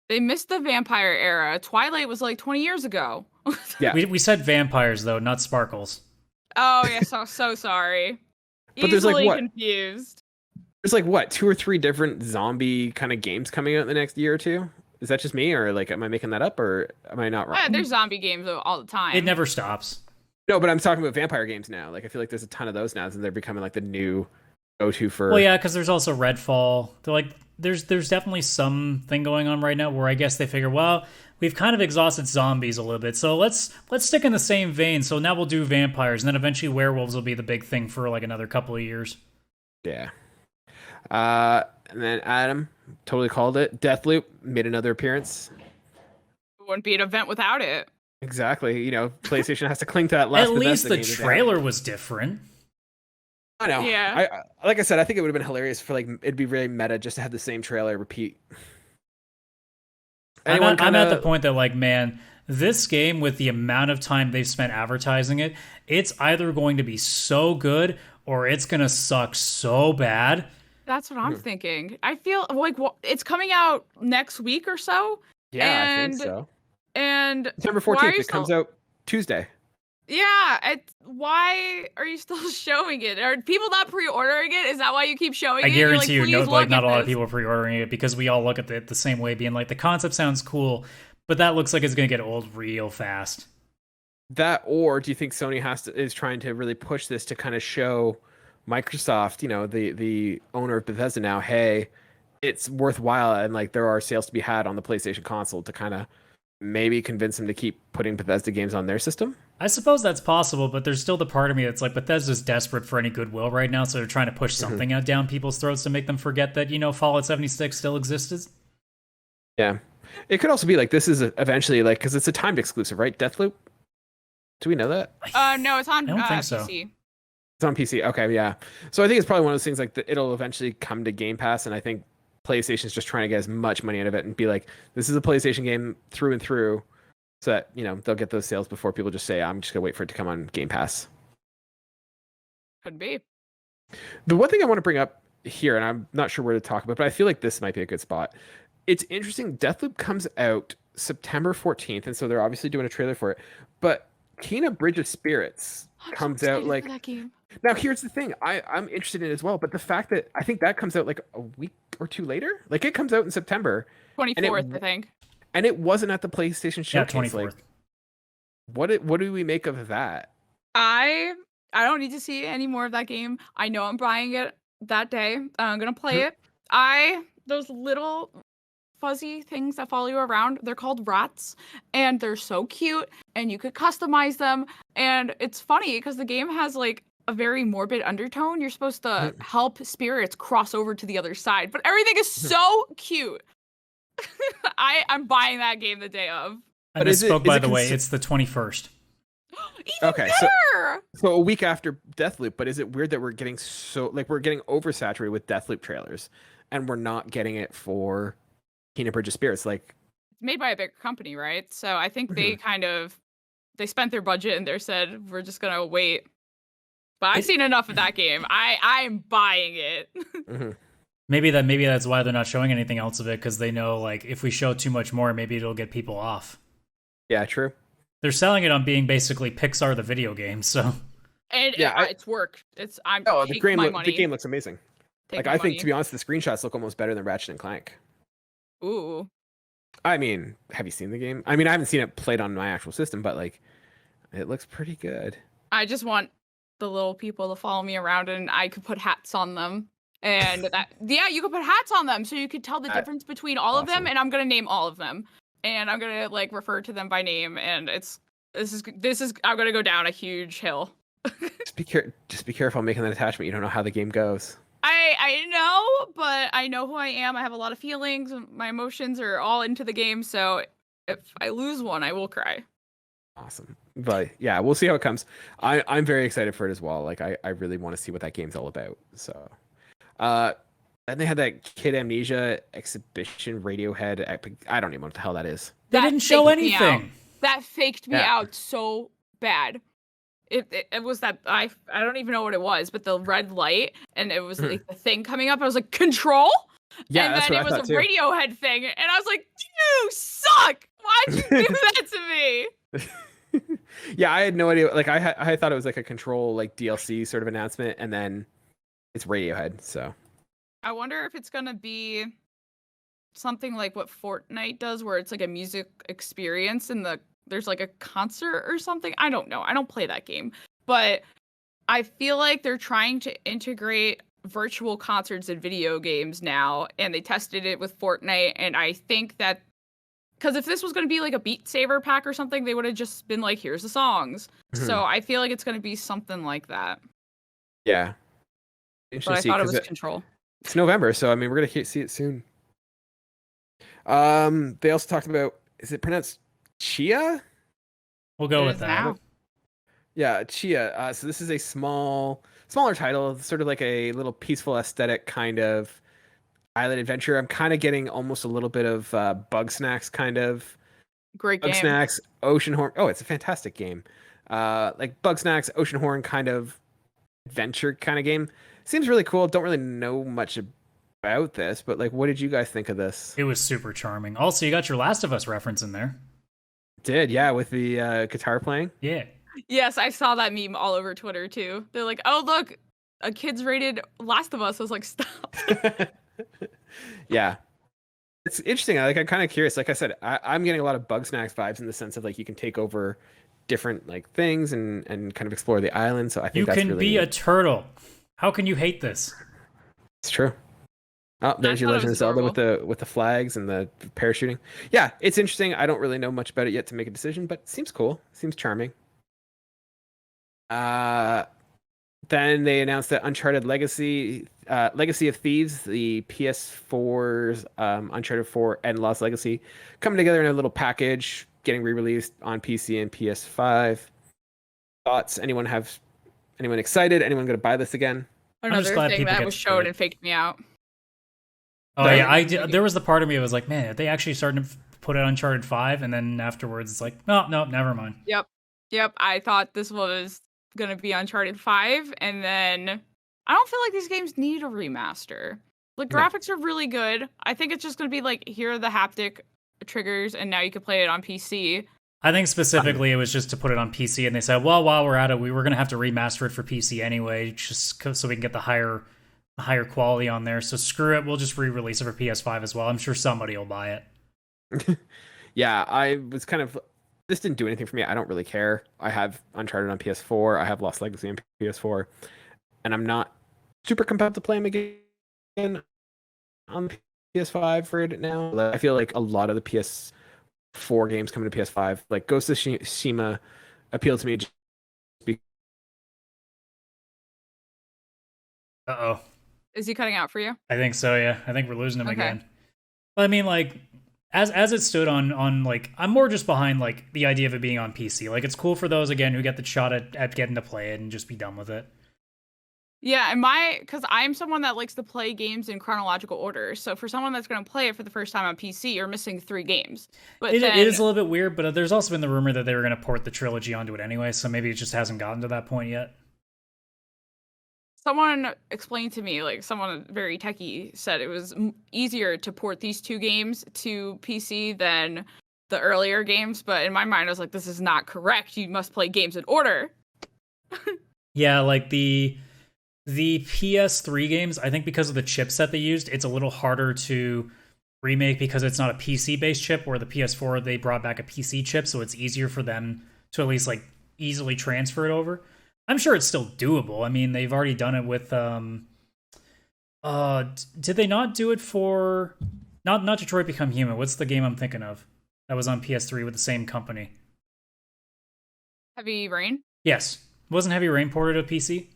Speaker 2: They missed the vampire era. Twilight was like 20 years ago.
Speaker 1: Yeah.
Speaker 3: We said vampires though, not sparkles.
Speaker 2: Oh yeah, so sorry.
Speaker 1: But there's like what?
Speaker 2: Confused.
Speaker 1: There's like what, 2 or 3 different zombie kind of games coming out in the next year or two? Is that just me, or like am I making that up, or am I not wrong?
Speaker 2: Yeah, there's zombie games all the time.
Speaker 3: It never stops.
Speaker 1: No, but I'm talking about vampire games now. Like I feel like there's a ton of those now, and they're becoming like the new go-to for.
Speaker 3: Well, yeah, because there's also Redfall. They're like, there's definitely something going on right now where I guess they figure, well, we've kind of exhausted zombies a little bit, so let's stick in the same vein. So now we'll do vampires, and then eventually werewolves will be the big thing for like another couple of years.
Speaker 1: Yeah. And then Adam totally called it. Deathloop made another appearance.
Speaker 2: It wouldn't be an event without it.
Speaker 1: Exactly. PlayStation has to cling to that last.
Speaker 3: At least the trailer was different.
Speaker 1: I know.
Speaker 2: Yeah.
Speaker 1: Like I said, I think it would have been hilarious for like it'd be really meta just to have the same trailer repeat.
Speaker 3: I'm at the point that like, man, this game with the amount of time they've spent advertising it, it's either going to be so good or it's gonna suck so bad.
Speaker 2: That's what I'm thinking. I feel like it's coming out next week or so.
Speaker 1: Yeah, I think so.
Speaker 2: And
Speaker 1: December 14th, it comes out Tuesday.
Speaker 2: Yeah, why are you still showing it? Are people not pre-ordering it? Is that why you keep showing it?
Speaker 3: I guarantee you, not a lot
Speaker 2: this.
Speaker 3: of people are pre-ordering it because we all look at it the same way, being like, the concept sounds cool, but that looks like it's going to get old real fast.
Speaker 1: That, or do you think Sony is trying to really push this to kind of show Microsoft, the owner of Bethesda now, hey, it's worthwhile, and like there are sales to be had on the PlayStation console to kind of maybe convince them to keep putting Bethesda games on their system.
Speaker 3: I suppose that's possible, but there's still the part of me that's like, Bethesda's desperate for any goodwill right now, so they're trying to push something out down people's throats to make them forget that, Fallout 76 still existed.
Speaker 1: Yeah. It could also be like this is eventually like, because it's a timed exclusive, right? Deathloop? Do we know that?
Speaker 2: No, it's on
Speaker 3: I don't think so.
Speaker 2: PC.
Speaker 1: It's on PC. Okay, yeah. So I think it's probably one of those things like it'll eventually come to Game Pass, and I think PlayStation's just trying to get as much money out of it and be like, this is a PlayStation game through and through, so that they'll get those sales before people just say, I'm just gonna wait for it to come on Game Pass.
Speaker 2: Could be.
Speaker 1: The one thing I want to bring up here, and I'm not sure where to talk about, but I feel like this might be a good spot. It's interesting. Deathloop comes out September 14th, and so they're obviously doing a trailer for it. But Kena Bridge of Spirits comes out like
Speaker 2: that game.
Speaker 1: Now, here's the thing. I'm interested in it as well, but the fact that I think that comes out like a week or two later, like it comes out in September,
Speaker 2: 24th, I think,
Speaker 1: and it wasn't at the PlayStation showcase.
Speaker 3: Yeah, 24th.
Speaker 1: Like, what do we make of that?
Speaker 2: I don't need to see any more of that game. I know I'm buying it that day. I'm gonna play it. Those little fuzzy things that follow you around, they're called rats, and they're so cute, and you could customize them, and it's funny because the game has like a very morbid undertone. You're supposed to help spirits cross over to the other side, but everything is so cute. I'm buying that game the day of.
Speaker 3: I misspoke, by the way. It's the 21st.
Speaker 1: Okay, so a week after Deathloop, but is it weird that we're getting oversaturated with Deathloop trailers, and we're not getting it for Kena Bridge of Spirits? Like,
Speaker 2: it's made by a bigger company, right? So I think they they spent their budget and they said, we're just gonna wait. But I've seen enough of that game. I'm buying it.
Speaker 3: Maybe that's why they're not showing anything else of it, because they know like if we show too much more, maybe it'll get people off.
Speaker 1: Yeah, true.
Speaker 3: They're selling it on being basically Pixar the video game, so.
Speaker 2: And it's worked.
Speaker 1: The game looks amazing. I think, to be honest, the screenshots look almost better than Ratchet and Clank.
Speaker 2: Ooh.
Speaker 1: I mean, have you seen the game? I mean, I haven't seen it played on my actual system, but like, it looks pretty good.
Speaker 2: I just want the little people to follow me around, and I could put hats on them. And you could put hats on them, so you could tell the difference between all of them. And I'm gonna name all of them, and I'm gonna like refer to them by name. And this is I'm gonna go down a huge hill.
Speaker 1: Just be careful making that attachment. You don't know how the game goes.
Speaker 2: I know, but I know who I am. I have a lot of feelings. My emotions are all into the game. So if I lose one, I will cry.
Speaker 1: Awesome. But yeah, we'll see how it comes. I'm very excited for it as well. Like I really want to see what that game's all about. So, and they had that Kid Amnesia exhibition, Radiohead Epic. I don't even know what the hell that is.
Speaker 3: They didn't show anything.
Speaker 2: That faked me out so bad. It was that I don't even know what it was, but the red light, and it was like the thing coming up. I was like, Control?
Speaker 1: Yeah,
Speaker 2: and
Speaker 1: that's
Speaker 2: then
Speaker 1: what
Speaker 2: it
Speaker 1: I
Speaker 2: was
Speaker 1: thought
Speaker 2: a
Speaker 1: too.
Speaker 2: Radiohead thing, and I was like, you suck! Why'd you do that to me?
Speaker 1: Yeah, I had no idea. Like I thought it was like a Control like DLC sort of announcement, and then it's Radiohead. So
Speaker 2: I wonder if it's gonna be something like what Fortnite does, where it's like a music experience and there's like a concert or something. I don't know. I don't play that game, but I feel like they're trying to integrate virtual concerts in video games now, and they tested it with Fortnite, and I think that because if this was going to be like a Beat Saber pack or something, they would have just been like, here's the songs. So I feel like it's going to be something like that.
Speaker 1: Yeah.
Speaker 2: But I thought it was Control.
Speaker 1: It's November, so I mean, we're going to see it soon. They also talked about, is it pronounced Chia?
Speaker 3: We'll go with that.
Speaker 2: Now.
Speaker 1: Yeah, Chia. So this is a smaller title, sort of like a little peaceful aesthetic kind of island adventure. I'm kind of getting almost a little bit of Bug Snacks kind of.
Speaker 2: Great game.
Speaker 1: Bug Snacks, Oceanhorn. Oh, it's a fantastic game. Like Bug Snacks, Oceanhorn kind of adventure kind of game. Seems really cool. Don't really know much about this, but like, what did you guys think of this?
Speaker 3: It was super charming. Also, you got your Last of Us reference in there.
Speaker 1: Did, yeah, with the guitar playing.
Speaker 3: Yeah.
Speaker 2: Yes, I saw that meme all over Twitter too. They're like, oh look, a kid's rated Last of Us. I was like, stop.
Speaker 1: Yeah. It's interesting. I'm kind of curious. Like I said, I'm getting a lot of Bug Snacks vibes in the sense of like you can take over different like things and kind of explore the island. So I think
Speaker 3: you
Speaker 1: that's
Speaker 3: can
Speaker 1: really
Speaker 3: be
Speaker 1: neat.
Speaker 3: a turtle. How can you hate this?
Speaker 1: It's true. Oh,
Speaker 2: I
Speaker 1: there's your
Speaker 2: thought it
Speaker 1: Legend
Speaker 2: was
Speaker 1: of Zelda
Speaker 2: adorable.
Speaker 1: with the flags and the parachuting. Yeah, it's interesting. I don't really know much about it yet to make a decision, but it seems cool. Seems charming. Uh, then they announced that Uncharted Legacy of Thieves, the PS4's Uncharted 4 and Lost Legacy, coming together in a little package, getting re-released on PC and PS5. Thoughts? Anyone excited? Anyone going to buy this again?
Speaker 3: I'm just
Speaker 2: Another
Speaker 3: glad
Speaker 2: thing
Speaker 3: people
Speaker 2: that
Speaker 3: get
Speaker 2: was
Speaker 3: to do
Speaker 2: shown
Speaker 3: it.
Speaker 2: and faked me out.
Speaker 3: Oh
Speaker 1: Sorry?
Speaker 3: yeah, there was the part of me that was like, man, are they actually starting to put out Uncharted 5? And then afterwards, it's like, no, never mind.
Speaker 2: Yep. Yep. I thought this was going to be Uncharted 5. And then I don't feel like these games need a remaster. Like,
Speaker 1: No.
Speaker 2: graphics are really good. I think it's just going to be like, here are the haptic triggers, and now you can play it on PC.
Speaker 3: I think specifically it was just to put it on PC, and they said, well, while we're at it, we were going to have to remaster it for PC anyway, just so we can get the higher quality on there. So screw it, we'll just re-release it for PS5 as well. I'm sure somebody will buy it.
Speaker 1: Yeah, I was kind of. This didn't do anything for me. I don't really care. I have Uncharted on PS4. I have Lost Legacy on PS4, and I'm not super compelled to play them again on PS5 for it now. I feel like a lot of the PS4 games coming to PS5, like Ghost of Tsushima, appealed to me.
Speaker 3: Uh-oh.
Speaker 2: Is he cutting out for you?
Speaker 3: I think so, yeah. I think we're losing him
Speaker 2: Okay.
Speaker 3: again. But I mean, like, as it stood on like, I'm more just behind, like, the idea of it being on PC. Like, it's cool for those, again, who get the shot at getting to play it and just be done with it.
Speaker 2: Yeah, and because I'm someone that likes to play games in chronological order. So for someone that's going to play it for the first time on PC, you're missing 3 games. But
Speaker 3: It
Speaker 2: then,
Speaker 3: is a little bit weird, but there's also been the rumor that they were going to port the trilogy onto it anyway, so maybe it just hasn't gotten to that point yet.
Speaker 2: someone explained to me, like someone very techie said it was easier to port these 2 games to PC than the earlier games. But in my mind, I was like, this is not correct. You must play games in order.
Speaker 3: Yeah, like the PS3 games, I think because of the chipset they used, it's a little harder to remake because it's not a PC-based chip, where the PS4, they brought back a PC chip, so it's easier for them to at least, like, easily transfer it over. I'm sure it's still doable. I mean, they've already done it with, did they not do it for, not Detroit Become Human, what's the game I'm thinking of that was on PS3 with the same company?
Speaker 2: Heavy Rain?
Speaker 3: Yes. Wasn't Heavy Rain ported to PC?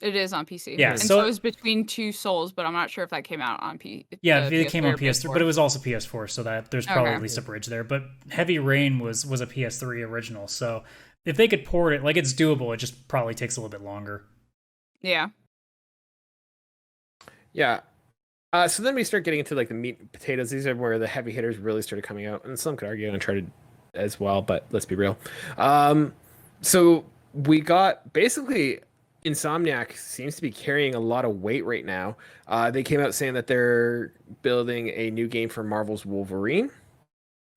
Speaker 2: It is on PC.
Speaker 3: Yeah,
Speaker 2: and
Speaker 3: so-
Speaker 2: so it was Between Two Souls, but I'm not sure if that came out on
Speaker 3: Yeah,
Speaker 2: the
Speaker 3: it came on
Speaker 2: PS3 or
Speaker 3: PS3, but it was also PS4, so that there's probably
Speaker 2: Okay.
Speaker 3: at least a bridge there. But Heavy Rain was a PS3 original, so if they could port it, like, it's doable, it just probably takes a little bit longer.
Speaker 2: Yeah.
Speaker 1: Yeah. So then we start getting into like the meat and potatoes. These are where the heavy hitters really started coming out, and some could argue Uncharted as well, but let's be real. So we got basically Insomniac seems to be carrying a lot of weight right now. They came out saying that they're building a new game for Marvel's Wolverine.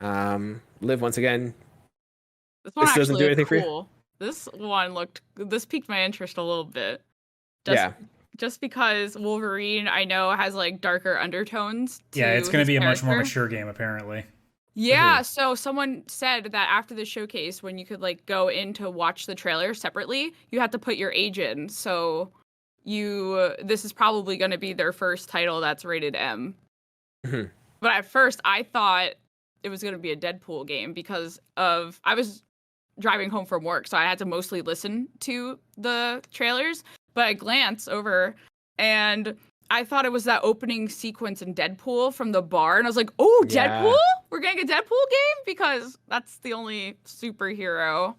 Speaker 1: Liv, once again,
Speaker 2: This one
Speaker 1: This doesn't
Speaker 2: actually
Speaker 1: do
Speaker 2: looked
Speaker 1: anything for you?
Speaker 2: cool. This piqued my interest a little bit.
Speaker 1: yeah,
Speaker 2: Just because Wolverine, I know, has like darker undertones.
Speaker 3: Yeah, it's going
Speaker 2: his
Speaker 3: to be a much more
Speaker 2: character.
Speaker 3: mature game, apparently.
Speaker 2: Yeah, so someone said that after the showcase, when you could like go in to watch the trailer separately, you had to put your age in. So this is probably going to be their first title that's rated M.
Speaker 1: Mhm.
Speaker 2: But at first, I thought it was going to be a Deadpool game because I was driving home from work, so I had to mostly listen to the trailers. But I glanced over, and I thought it was that opening sequence in Deadpool from the bar, and I was like, "Oh,
Speaker 1: Yeah.
Speaker 2: Deadpool! We're getting a Deadpool game?" Because that's the only superhero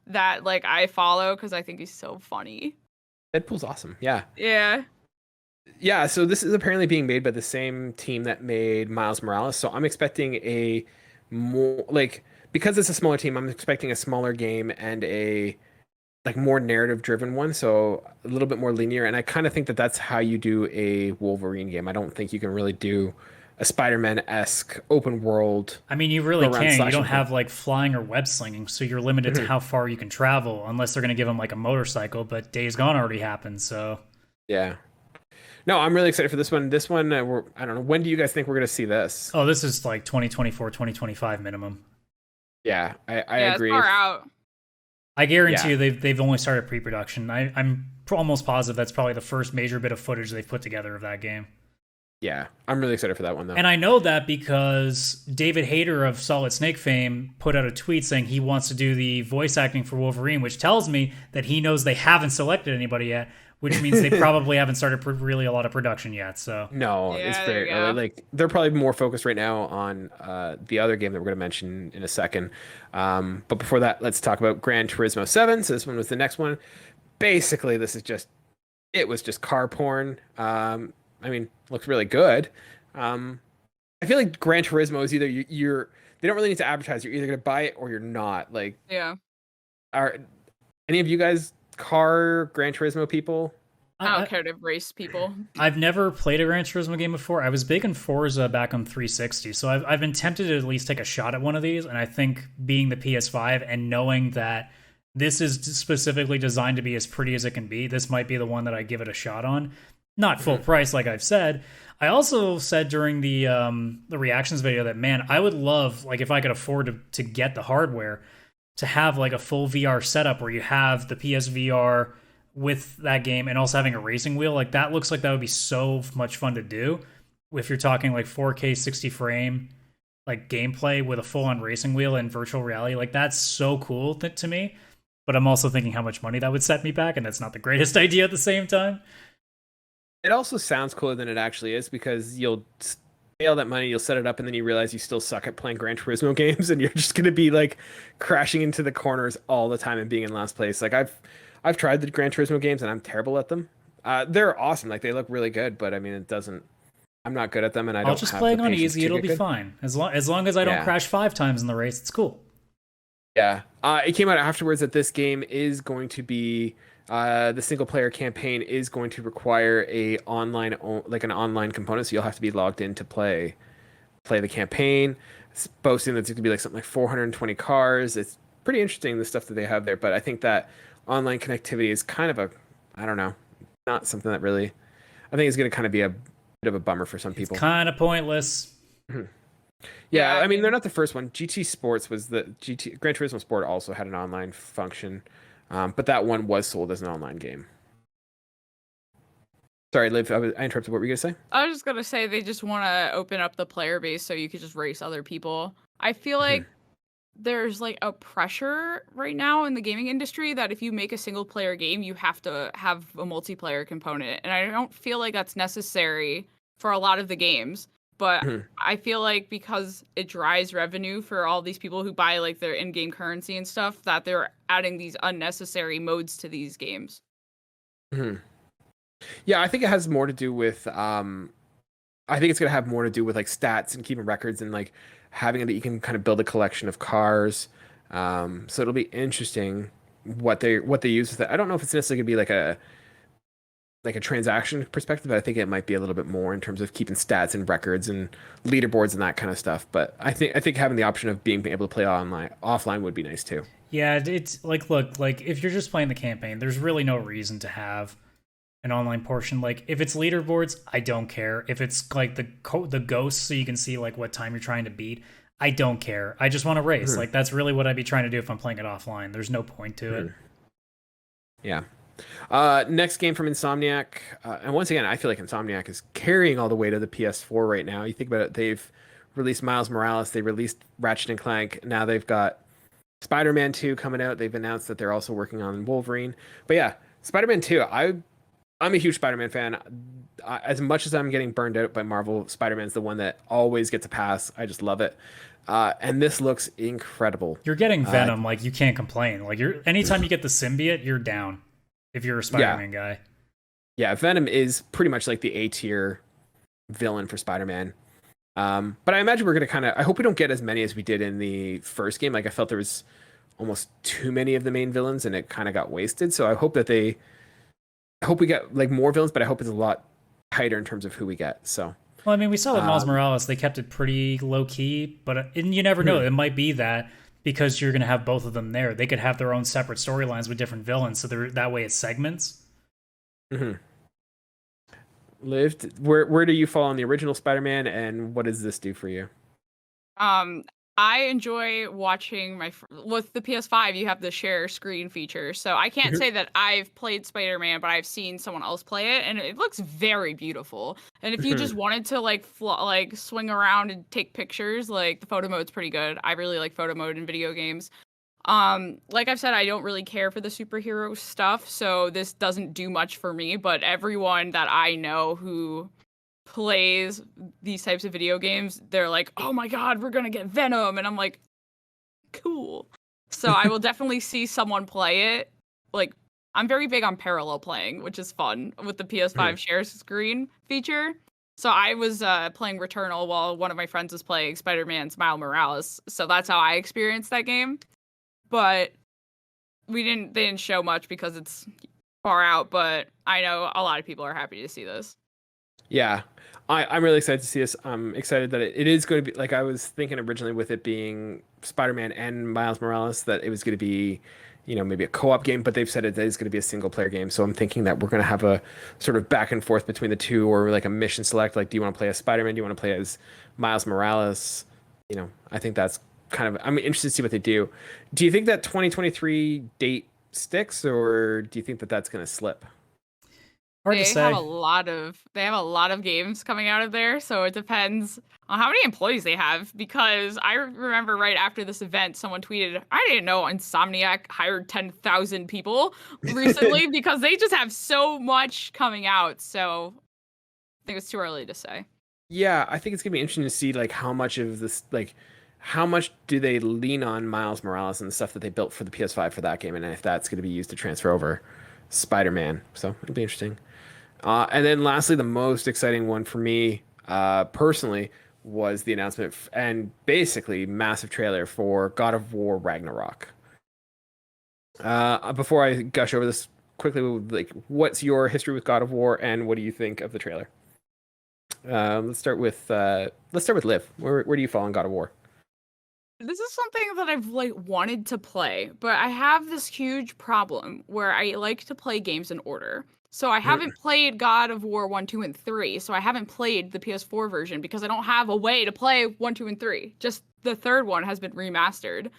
Speaker 2: that like I follow because I think he's so funny.
Speaker 1: Deadpool's awesome. Yeah.
Speaker 2: Yeah.
Speaker 1: Yeah, so this is apparently being made by the same team that made Miles Morales. So I'm expecting a more like, because it's a smaller team, I'm expecting a smaller game and a like more narrative driven one, so a little bit more linear. And I kind of think that that's how you do a Wolverine game. I don't think you can really do a Spider-Man-esque open world.
Speaker 3: I mean, you really
Speaker 1: Go around
Speaker 3: can't. You
Speaker 1: slashing
Speaker 3: don't have, like, flying or web slinging, so you're limited to
Speaker 1: Mhm.
Speaker 3: how far you can travel, unless they're going to give them, like, a motorcycle, but Days Gone already happened, so...
Speaker 1: Yeah. No, I'm really excited for this one. This one, I don't know. When do you guys think we're going to see this?
Speaker 3: Oh, this is, like, 2024, 2025 minimum.
Speaker 1: Yeah, I
Speaker 2: Yeah,
Speaker 1: agree.
Speaker 2: it's far out.
Speaker 3: I guarantee
Speaker 1: Yeah.
Speaker 3: you they've only started pre-production. I'm almost positive that's probably the first major bit of footage they've put together of that game.
Speaker 1: Yeah, I'm really excited for that one though.
Speaker 3: And I know that because David Hayter of Solid Snake fame put out a tweet saying he wants to do the voice acting for Wolverine, which tells me that he knows they haven't selected anybody yet, which means they probably haven't started really a lot of production yet. So
Speaker 1: No,
Speaker 2: Yeah,
Speaker 1: it's
Speaker 2: there
Speaker 1: very
Speaker 2: you
Speaker 1: early.
Speaker 2: go.
Speaker 1: Like they're probably more focused right now on the other game that we're going to mention in a second. But before that, let's talk about Gran Turismo 7. So this one was the next one. Basically, it was just car porn. I mean, looks really good. I feel like Gran Turismo is either they don't really need to advertise. You're either going to buy it or you're not. Like,
Speaker 2: Yeah.
Speaker 1: are any of you guys car Gran Turismo people?
Speaker 2: I don't care to race people.
Speaker 3: I've never played a Gran Turismo game before. I was big in Forza back on 360, so I've been tempted to at least take a shot at one of these. And I think being the PS5 and knowing that this is specifically designed to be as pretty as it can be, this might be the one that I give it a shot on. Not full price, like I've said. I also said during the reactions video that, man, I would love, like, if I could afford to get the hardware, to have like a full VR setup where you have the PSVR with that game and also having a racing wheel. Like, that looks like that would be so much fun to do if you're talking like 4K 60 frame like gameplay with a full-on racing wheel and virtual reality. Like, that's so cool to me, but I'm also thinking how much money that would set me back, and that's not the greatest idea at the same time.
Speaker 1: It also sounds cooler than it actually is because you'll pay all that money, you'll set it up, and then you realize you still suck at playing Gran Turismo games, and you're just gonna be like crashing into the corners all the time and being in last place. Like I've tried the Gran Turismo games and I'm terrible at them. They're awesome, like they look really good, but I mean it doesn't. I'm not good at them, and I
Speaker 3: I'll
Speaker 1: don't
Speaker 3: just
Speaker 1: have
Speaker 3: play
Speaker 1: the
Speaker 3: it on
Speaker 1: patience
Speaker 3: easy.
Speaker 1: to
Speaker 3: It'll
Speaker 1: get
Speaker 3: be
Speaker 1: good.
Speaker 3: fine. As long as I don't
Speaker 1: Yeah.
Speaker 3: crash 5 times in the race, it's cool.
Speaker 1: Yeah, it came out afterwards that this game is going to be the single player campaign is going to require like an online component, so you'll have to be logged in to play the campaign. It's boasting that it's going to be like something like 420 cars. It's pretty interesting the stuff that they have there, but I think that online connectivity is kind of I don't know, not something that really. I think it's going to kind of be a bit of a bummer for some people.
Speaker 3: Kind of pointless.
Speaker 1: Yeah,
Speaker 2: Yeah,
Speaker 1: I
Speaker 2: I
Speaker 1: mean they're
Speaker 2: mean-
Speaker 1: not the first one. GT Sports was Gran Turismo Sport also had an online function, but that one was sold as an online game. Sorry, Liv, I interrupted. What were you gonna say?
Speaker 2: I was just gonna say they just want to open up the player base so you could just race other people. I feel like there's like a pressure right now in the gaming industry that if you make a single player game, you have to have a multiplayer component, and I don't feel like that's necessary for a lot of the games. But I feel like because it drives revenue for all these people who buy like their in-game currency and stuff, that they're adding these unnecessary modes to these games.
Speaker 1: Yeah, I think it has more to do with I think it's gonna have more to do with like stats and keeping records and like having it that you can kind of build a collection of cars. So it'll be interesting what they use with it. I don't know if it's necessarily gonna be like a transaction perspective, but I think it might be a little bit more in terms of keeping stats and records and leaderboards and that kind of stuff. But I think having the option of being able to play offline would be nice too.
Speaker 3: Yeah, it's like, look, like if you're just playing the campaign, there's really no reason to have an online portion. Like if it's leaderboards, I don't care. If it's like the ghosts, so you can see like what time you're trying to beat, I don't care. I just want to race. Like that's really what I'd be trying to do if I'm playing it offline. There's no point to it.
Speaker 1: Yeah. Next game from Insomniac, and once again, I feel like Insomniac is carrying all the weight of the PS4 right now. You think about it, they've released Miles Morales, they released Ratchet and Clank, now they've got Spider-Man 2 coming out. They've announced that they're also working on Wolverine. But yeah, Spider-Man 2, I'm a huge Spider-Man fan. As much as I'm getting burned out by Marvel, Spider-Man's the one that always gets a pass. I just love it. And this looks incredible.
Speaker 3: You're getting Venom, like you can't complain. Like anytime you get the symbiote, you're down. If you're a Spider-Man guy.
Speaker 1: Yeah, Venom is pretty much like the A-tier villain for Spider-Man. But I imagine we're going to I hope we don't get as many as we did in the first game. Like I felt there was almost too many of the main villains and it kind of got wasted. So I hope we get like more villains, but I hope it's a lot tighter in terms of who we get. So.
Speaker 3: Well, I mean, we saw with Miles Morales, they kept it pretty low key, but and you never know. It might be that because you're going to have both of them there. They could have their own separate storylines with different villains, so that way it's segments.
Speaker 1: Liv, where do you fall on the original Spider-Man, and what does this do for you?
Speaker 2: I enjoy watching with the PS5. You have the share screen feature, so I can't say that I've played Spider-Man, but I've seen someone else play it, and it looks very beautiful. And if you just wanted to like swing around and take pictures, like the photo mode's pretty good. I really like photo mode in video games. Like I've said, I don't really care for the superhero stuff, so this doesn't do much for me. But everyone that I know who plays these types of video games, they're like, oh my god, we're gonna get Venom, and I'm like, cool. So I will definitely see someone play it. Like, I'm very big on parallel playing, which is fun with the PS5 share screen feature. So I was playing Returnal while one of my friends was playing Spider-Man's Miles Morales, so that's how I experienced that game. But they didn't show much because it's far out, but I know a lot of people are happy to see this.
Speaker 1: Yeah, I'm really excited to see this. I'm excited that it is going to be, like, I was thinking originally with it being Spider-Man and Miles Morales that it was going to be, maybe a co-op game, but they've said it is going to be a single player game. So I'm thinking that we're going to have a sort of back and forth between the two, or like a mission select. Like, do you want to play as Spider-Man? Do you want to play as Miles Morales? I think that's I'm interested to see what they do. Do you think that 2023 date sticks, or do you think that that's going to slip?
Speaker 3: Hard to say.
Speaker 2: They have a lot of games coming out of there, so it depends on how many employees they have. Because I remember right after this event, someone tweeted, "I didn't know Insomniac hired 10,000 people recently," because they just have so much coming out. So I think it's too early to say.
Speaker 1: Yeah, I think it's gonna be interesting to see like how much of this, like how much do they lean on Miles Morales and the stuff that they built for the PS5 for that game, and if that's going to be used to transfer over Spider-Man. So it'll be interesting. And then lastly, the most exciting one for me personally was the announcement and basically massive trailer for God of War Ragnarok. Before I gush over this quickly, like, what's your history with God of War, and what do you think of the trailer? Let's start with Liv. Where do you fall on God of War?
Speaker 2: This is something that I've wanted to play, but I have this huge problem where I like to play games in order. So I haven't played God of War 1, 2, and 3. So I haven't played the PS4 version because I don't have a way to play 1, 2, and 3. Just the third one has been remastered.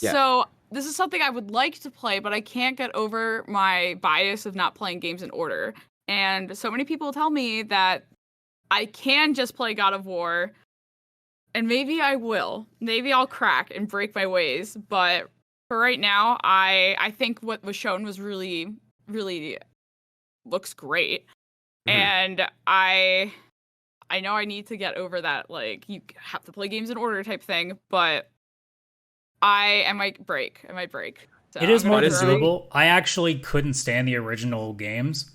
Speaker 2: Yeah. So this is something I would like to play, but I can't get over my bias of not playing games in order. And so many people tell me that I can just play God of War, and maybe I will. Maybe I'll crack and break my ways. But for right now, I think what was shown was really, really looks great. And I know I need to get over that, like, you have to play games in order type thing, but I might break. So
Speaker 3: it is more than doable. I actually couldn't stand the original games,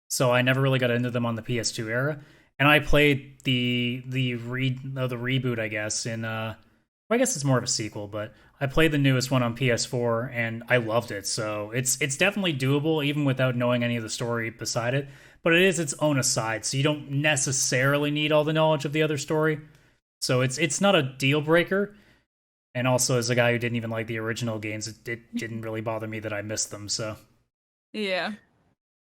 Speaker 3: so I never really got into them on the PS2 era. And I played the reboot, I guess, I guess it's more of a sequel, but I played the newest one on PS4 and I loved it. So it's definitely doable even without knowing any of the story beside it. But it is its own aside, so you don't necessarily need all the knowledge of the other story. So it's not a deal breaker. And also, as a guy who didn't even like the original games, it didn't really bother me that I missed them. So
Speaker 2: yeah.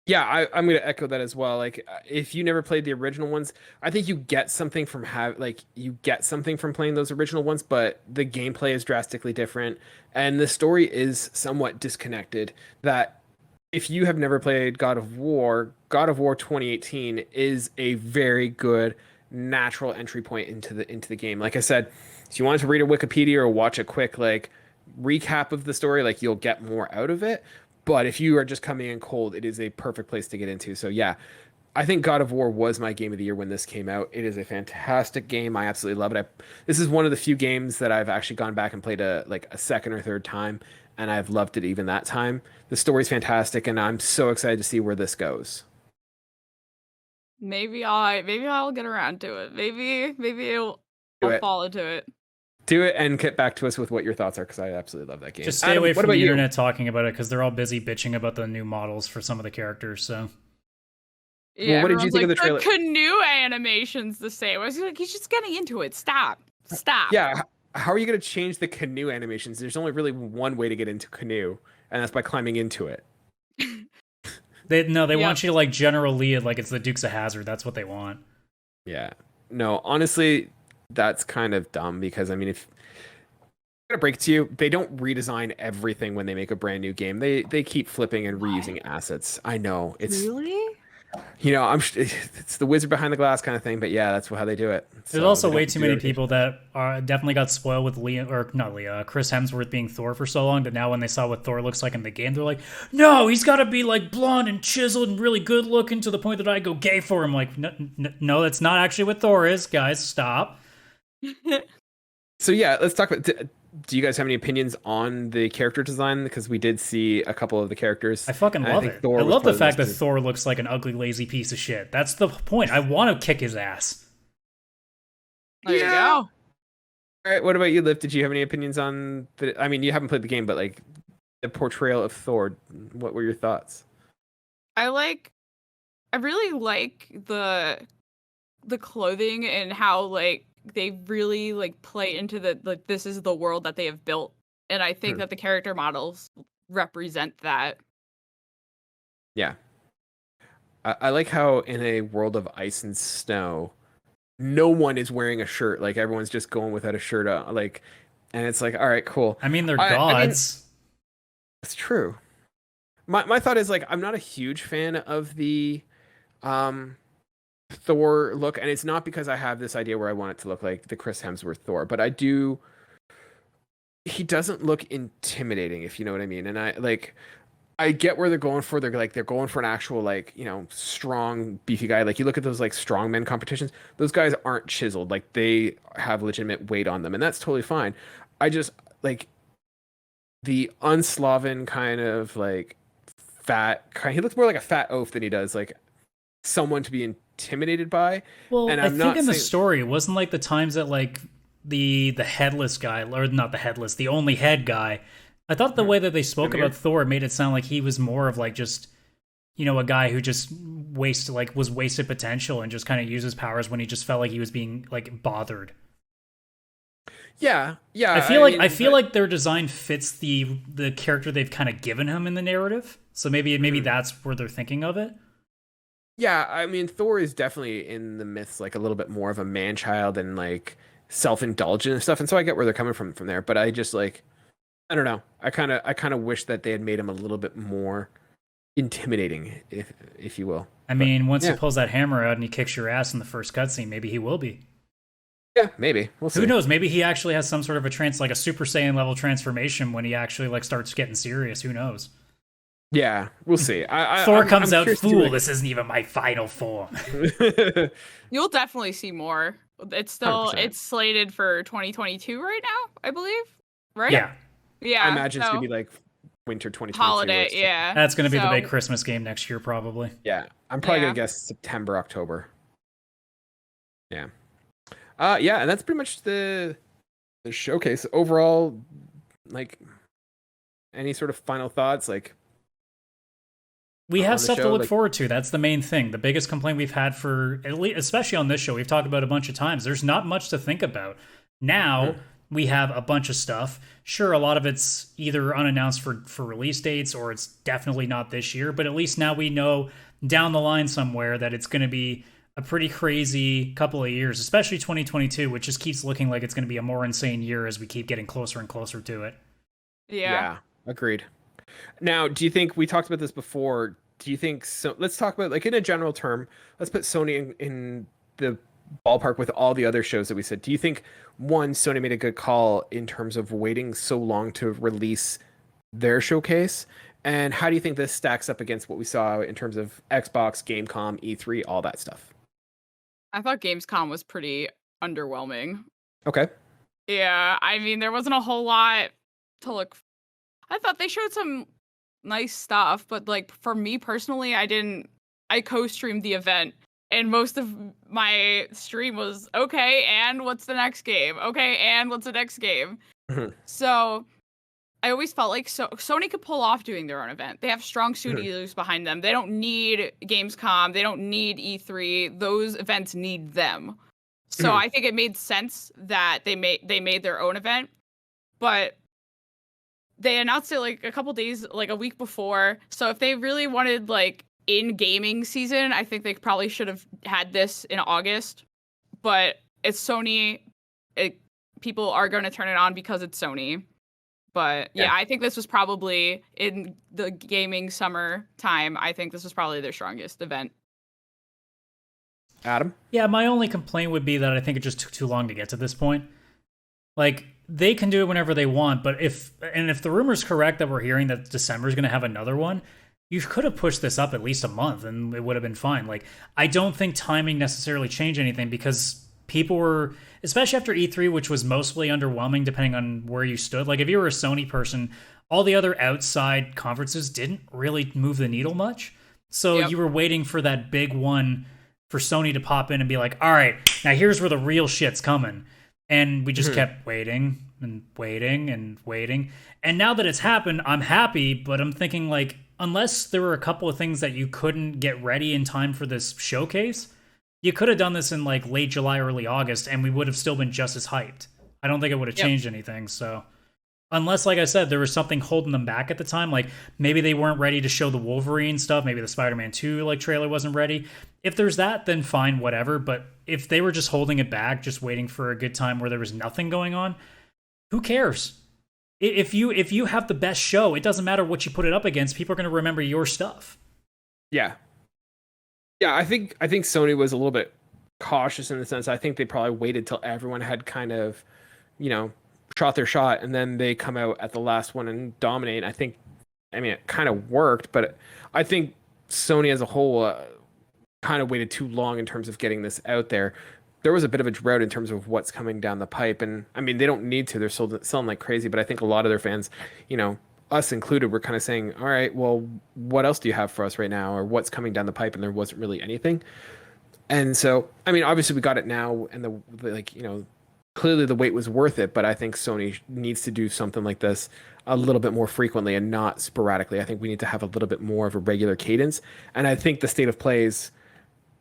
Speaker 1: Yeah, I'm going to echo that as well. Like, if you never played the original ones, I think you get something from playing those original ones, but the gameplay is drastically different, and the story is somewhat disconnected. That if you have never played God of War 2018 is a very good natural entry point into the game. Like I said, if you wanted to read a Wikipedia or watch a quick like recap of the story, like, you'll get more out of it. But if you are just coming in cold, it is a perfect place to get into. So yeah, I think God of War was my game of the year when this came out. It is a fantastic game. I absolutely love it. This is one of the few games that I've actually gone back and played a second or third time, and I've loved it even that time. The story's fantastic, and I'm so excited to see where this goes.
Speaker 2: Maybe I'll get around to it. Maybe I'll fall into it.
Speaker 1: Do it and get back to us with what your thoughts are, because I absolutely love that game.
Speaker 3: Just stay away from the internet talking about it, because they're all busy bitching about the new models for some of the characters. So
Speaker 2: yeah, well, what did you think of the trailer? The canoe animation's the same. I was like, he's just getting into it. Stop.
Speaker 1: Yeah, how are you going to change the canoe animations? There's only really one way to get into canoe, and that's by climbing into it.
Speaker 3: They want you to like General Lee it like it's the Dukes of Hazzard. That's what they want.
Speaker 1: Yeah. No, honestly, that's kind of dumb, because I mean, gonna break it to you. They don't redesign everything when they make a brand new game. They keep flipping and reusing assets. I know it's
Speaker 2: Really?
Speaker 1: it's the wizard behind the glass kind of thing, but yeah, that's how they do it.
Speaker 3: There's also way too many people that definitely got spoiled with Chris Hemsworth being Thor for so long that now when they saw what Thor looks like in the game, they're like, no, he's got to be like blonde and chiseled and really good looking to the point that I go gay for him. Like, no, that's not actually what Thor is, guys. Stop.
Speaker 1: So yeah, let's talk about. Do you guys have any opinions on the character design? Because we did see a couple of the characters.
Speaker 3: I fucking love it. I love the fact that Thor looks like an ugly, lazy piece of shit. That's the point. I want to kick his ass.
Speaker 2: There you go.
Speaker 1: All right, what about you, Liv? Did you have any opinions on the? I mean, you haven't played the game, but like the portrayal of Thor. What were your thoughts?
Speaker 2: I really like the clothing and how like they really like play into the like this is the world that they have built, and I think that the character models represent that.
Speaker 1: Yeah, I like how in a world of ice and snow, no one is wearing a shirt. Like everyone's just going without a shirt on. Like, and it's like, all right, cool.
Speaker 3: I mean, they're gods.
Speaker 1: It's true. My thought is like I'm not a huge fan of the Thor look, and it's not because I have this idea where I want it to look like the Chris Hemsworth Thor, but I do. He doesn't look intimidating, if you know what I mean. And I get where they're going for. They're going for an actual like strong, beefy guy. Like you look at those like strongman competitions, those guys aren't chiseled. Like they have legitimate weight on them, and that's totally fine. I just like the unslaven kind of like fat kind. He looks more like a fat oaf than he does like someone to be intimidated by.
Speaker 3: Well,
Speaker 1: and
Speaker 3: I think in the story, it wasn't like the times that like the headless guy, or not the headless, the only head guy. I thought the way that they spoke about Thor made it sound like he was more of like just a guy who just was wasted potential and just kind of used his powers when he just felt like he was being like bothered.
Speaker 1: Yeah.
Speaker 3: I feel like their design fits the character they've kind of given him in the narrative. So maybe that's where they're thinking of it.
Speaker 1: Yeah, I mean, Thor is definitely in the myths like a little bit more of a man-child and like self-indulgent and stuff, and so I get where they're coming from there. But I just like, I don't know. I kind of wish that they had made him a little bit more intimidating, if you will.
Speaker 3: I mean, once he pulls that hammer out and he kicks your ass in the first cutscene, maybe he will be.
Speaker 1: Yeah, maybe. We'll see.
Speaker 3: Who knows? Maybe he actually has some sort of like a Super Saiyan level transformation when he actually like starts getting serious. Who knows?
Speaker 1: Yeah, we'll see.
Speaker 3: Thor comes out, fool, this isn't even my final form.
Speaker 2: You'll definitely see more. It's still 100%. It's slated for 2022 right now, I believe. Right?
Speaker 3: Yeah.
Speaker 2: Yeah.
Speaker 1: I imagine it's gonna be like winter 2022.
Speaker 2: Holiday, yeah.
Speaker 3: That's gonna be the big Christmas game next year, probably.
Speaker 1: Yeah. I'm probably gonna guess September, October. Yeah. Yeah, and that's pretty much the showcase. Overall, like any sort of final thoughts, like
Speaker 3: we have stuff to look forward to. That's the main thing. The biggest complaint we've had for, at least, especially on this show, we've talked about a bunch of times. There's not much to think about. Now we have a bunch of stuff. Sure, a lot of it's either unannounced for release dates or it's definitely not this year. But at least now we know down the line somewhere that it's going to be a pretty crazy couple of years, especially 2022, which just keeps looking like it's going to be a more insane year as we keep getting closer and closer to it.
Speaker 2: Yeah,
Speaker 1: agreed. Now, do you think, we talked about this before, do you think, so let's talk about, like in a general term, let's put Sony in the ballpark with all the other shows that we said. Do you think, one, Sony made a good call in terms of waiting so long to release their showcase? And how do you think this stacks up against what we saw in terms of Xbox, Gamescom, E3, all that stuff?
Speaker 2: I thought Gamescom was pretty underwhelming.
Speaker 1: Okay.
Speaker 2: Yeah, I mean, there wasn't a whole lot to look. I thought they showed some nice stuff, but like for me personally, I co-streamed the event and most of my stream was okay, and what's the next game? Okay, and what's the next game? So I always felt like Sony could pull off doing their own event. They have strong studios behind them. They don't need Gamescom. They don't need E3. Those events need them. So I think it made sense that they made their own event, but they announced it like a couple days, like a week before. So if they really wanted like in gaming season, I think they probably should have had this in August. But it's Sony. people are going to turn it on because it's Sony. But yeah, I think this was probably in the gaming summer time. I think this was probably their strongest event.
Speaker 1: Adam?
Speaker 3: Yeah, my only complaint would be that I think it just took too long to get to this point. Like, they can do it whenever they want, but if the rumor's correct that we're hearing that December is going to have another one, you could have pushed this up at least a month and it would have been fine. Like, I don't think timing necessarily changed anything because people were, especially after E3, which was mostly underwhelming depending on where you stood. Like, if you were a Sony person, all the other outside conferences didn't really move the needle much. So you were waiting for that big one for Sony to pop in and be like, all right, now here's where the real shit's coming. And we just kept waiting and waiting and waiting. And now that it's happened, I'm happy, but I'm thinking, like, unless there were a couple of things that you couldn't get ready in time for this showcase, you could have done this in, like, late July, early August, and we would have still been just as hyped. I don't think it would have changed anything, so... Unless, like I said, there was something holding them back at the time. Like, maybe they weren't ready to show the Wolverine stuff. Maybe the Spider-Man 2, like, trailer wasn't ready. If there's that, then fine, whatever. But if they were just holding it back, just waiting for a good time where there was nothing going on, who cares? If you have the best show, it doesn't matter what you put it up against. People are going to remember your stuff.
Speaker 1: Yeah. Yeah, I think Sony was a little bit cautious in the sense I think they probably waited till everyone had kind of, shot their shot, and then they come out at the last one and dominate. I mean, it kind of worked, but I think Sony as a whole kind of waited too long in terms of getting this out there. There was a bit of a drought in terms of what's coming down the pipe, and I mean, they don't need to. They're selling like crazy, but I think a lot of their fans, us included, were kind of saying, all right, well, what else do you have for us right now, or what's coming down the pipe? And there wasn't really anything. And so, I mean, obviously we got it now, and clearly the wait was worth it, but I think Sony needs to do something like this a little bit more frequently and not sporadically. I think we need to have a little bit more of a regular cadence. And I think the state of plays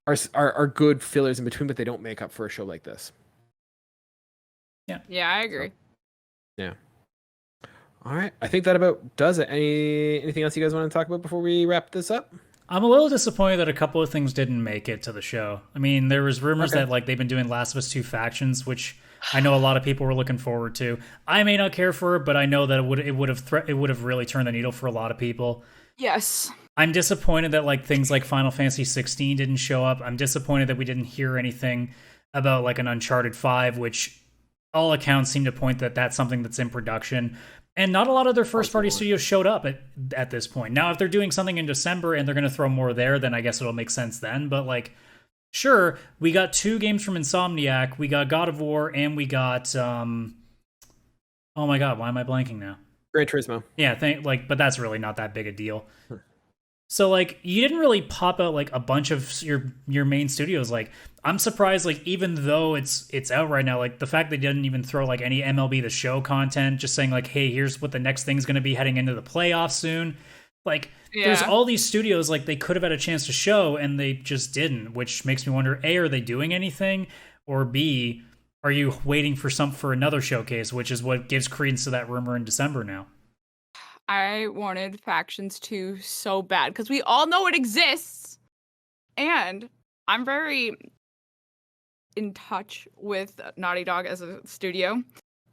Speaker 1: are good fillers in between, but they don't make up for a show like this.
Speaker 3: Yeah.
Speaker 2: Yeah, I agree.
Speaker 1: So, yeah. All right. I think that about does it. Anything else you guys want to talk about before we wrap this up?
Speaker 3: I'm a little disappointed that a couple of things didn't make it to the show. I mean, there was rumors that like they've been doing Last of Us 2 factions, which I know a lot of people were looking forward to. I may not care for it, but I know that it would have really turned the needle for a lot of people.
Speaker 2: Yes.
Speaker 3: I'm disappointed that like things like Final Fantasy 16 didn't show up. I'm disappointed that we didn't hear anything about like an Uncharted 5, which all accounts seem to point that that's something that's in production. And not a lot of their first-party studios showed up at this point. Now, if they're doing something in December and they're going to throw more there, then I guess it'll make sense then. But, like, sure, we got 2 games from Insomniac. We got God of War, and we got... oh my god, why am I blanking now?
Speaker 1: Gran Turismo.
Speaker 3: Yeah, but that's really not that big a deal. So, like, you didn't really pop out, like, a bunch of your main studios. Like, I'm surprised, like, even though it's out right now, like, the fact they didn't even throw, like, any MLB The Show content, just saying, like, hey, here's what the next thing's going to be heading into the playoffs soon. Like, there's all these studios, like, they could have had a chance to show, and they just didn't, which makes me wonder, A, are they doing anything? Or B, are you waiting for another showcase, which is what gives credence to that rumor in December now?
Speaker 2: I wanted Factions 2 so bad because we all know it exists. And I'm very in touch with Naughty Dog as a studio.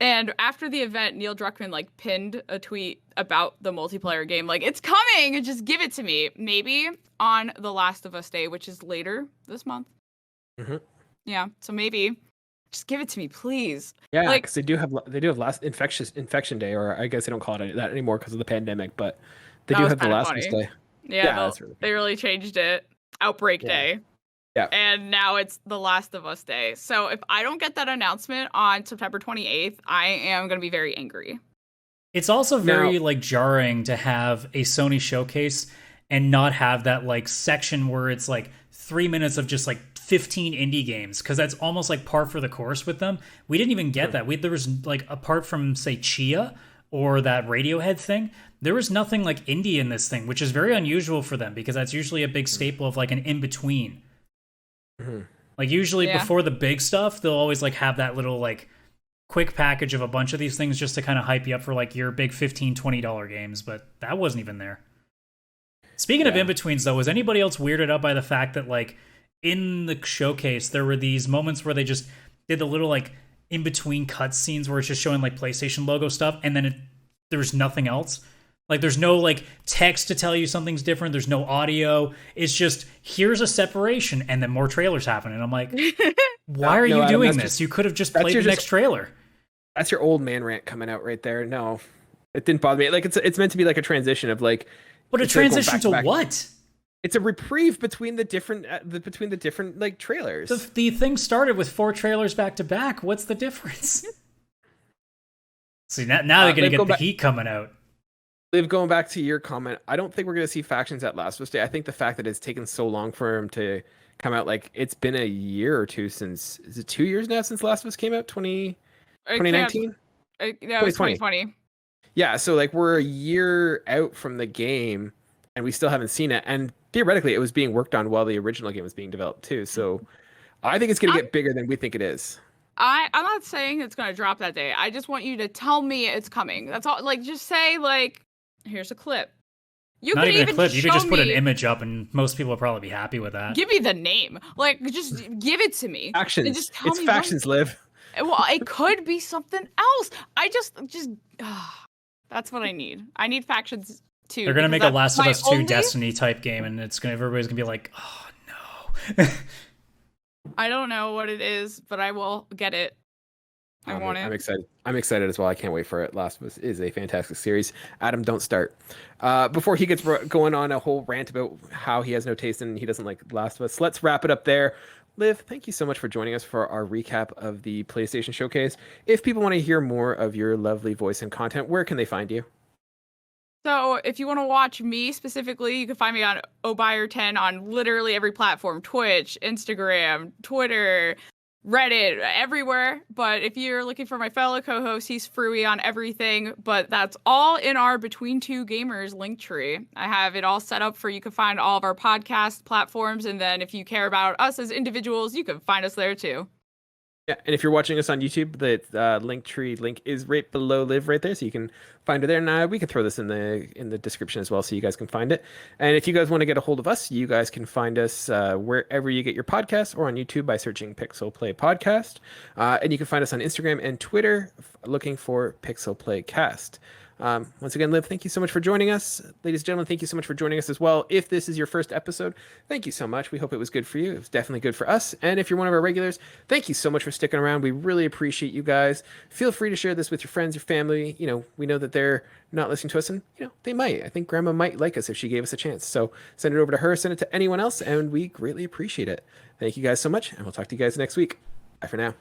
Speaker 2: And after the event, Neil Druckmann like pinned a tweet about the multiplayer game. Like, it's coming! Just give it to me. Maybe on The Last of Us Day, which is later this month.
Speaker 1: Mm-hmm.
Speaker 2: Yeah, so maybe. Just give it to me, please.
Speaker 1: Yeah,
Speaker 2: like,
Speaker 1: because they do have last infection day, or I guess they don't call it that anymore because of the pandemic. But they do have the Last of Us Day.
Speaker 2: Yeah, they really changed it. Outbreak Day.
Speaker 1: Yeah.
Speaker 2: And now it's The Last of Us Day. So if I don't get that announcement on September 28th, I am going to be very angry.
Speaker 3: It's also very like jarring to have a Sony showcase and not have that like section where it's like 3 minutes of just like 15 indie games, because that's almost like par for the course with them. We didn't even get that. There was like, apart from say Chia or that Radiohead thing, there was nothing like indie in this thing, which is very unusual for them because that's usually a big staple of like an in-between. Like usually before the big stuff, they'll always like have that little like quick package of a bunch of these things just to kind of hype you up for like your big $15-$20 games, but that wasn't even there. Speaking of in-betweens though, was anybody else weirded out by the fact that like in the showcase there were these moments where they just did the little like in between cutscenes where it's just showing like PlayStation logo stuff, and then there's nothing else. Like there's no like text to tell you something's different. There's no audio. It's just here's a separation, and then more trailers happen. And I'm like, why are you
Speaker 1: Adam,
Speaker 3: doing this? You could have just played the next trailer.
Speaker 1: That's your old man rant coming out right there. No, it didn't bother me. Like it's meant to be like a transition of like.
Speaker 3: But a transition to what?
Speaker 1: It's a reprieve between the different like trailers.
Speaker 3: The thing started with 4 trailers back to back. What's the difference? See, now they're going to get the heat coming out.
Speaker 1: Liv, going back to your comment, I don't think we're going to see factions at Last of Us Day. I think the fact that it's taken so long for him to come out, like it's been a year or two since, is it 2 years now since Last of Us came out? 2019?
Speaker 2: No, it was 2020.
Speaker 1: Yeah, so like we're a year out from the game and we still haven't seen it. And theoretically, it was being worked on while the original game was being developed too. So I think it's going to get bigger than we think it is.
Speaker 2: I'm not saying it's going to drop that day. I just want you to tell me it's coming. That's all. Like, just say, like, here's a clip. You
Speaker 3: Not
Speaker 2: could
Speaker 3: even a clip. You could just put an
Speaker 2: me,
Speaker 3: image up, and most people will probably be happy with that.
Speaker 2: Give me the name. Like, just give it to me.
Speaker 1: Factions.
Speaker 2: And just tell
Speaker 1: it's
Speaker 2: me
Speaker 1: factions, Liv.
Speaker 2: Well, it could be something else. I just that's what I need. I need factions too.
Speaker 3: They're gonna make a Last of Us 2 Destiny type game, and everybody's gonna be like, oh no.
Speaker 2: I don't know what it is, but I will get it. I want it.
Speaker 1: I'm excited. I'm excited as well. I can't wait for it. Last of Us is a fantastic series. Adam, don't start. Before he gets going on a whole rant about how he has no taste and he doesn't like Last of Us, let's wrap it up there. Liv, thank you so much for joining us for our recap of the PlayStation Showcase. If people want to hear more of your lovely voice and content, where can they find you?
Speaker 2: So if you want to watch me specifically, you can find me on Obuyer10 on literally every platform: Twitch, Instagram, Twitter, Reddit, everywhere. But if you're looking for my fellow co-host, he's Fruey on everything. But that's all in our Between2Gamers link tree. I have it all set up for you can find all of our podcast platforms. And then if you care about us as individuals, you can find us there too.
Speaker 1: Yeah, and if you're watching us on YouTube, the link tree link is right below Liv right there, so you can find her there. And we can throw this in the description as well, so you guys can find it. And if you guys want to get a hold of us, you guys can find us wherever you get your podcasts, or on YouTube by searching Pixel Play Podcast. And you can find us on Instagram and Twitter looking for Pixel Play Cast. Once again, Liv, thank you so much for joining us. Ladies and gentlemen, thank you so much for joining us as well. If this is your first episode, thank you so much. We hope it was good for you. It was definitely good for us. And if you're one of our regulars, thank you so much for sticking around. We really appreciate you guys. Feel free to share this with your friends, your family. You know, we know that they're not listening to us, and you know, they might. I think Grandma might like us if she gave us a chance. So send it over to her, send it to anyone else, and we greatly appreciate it. Thank you guys so much, and we'll talk to you guys next week. Bye for now.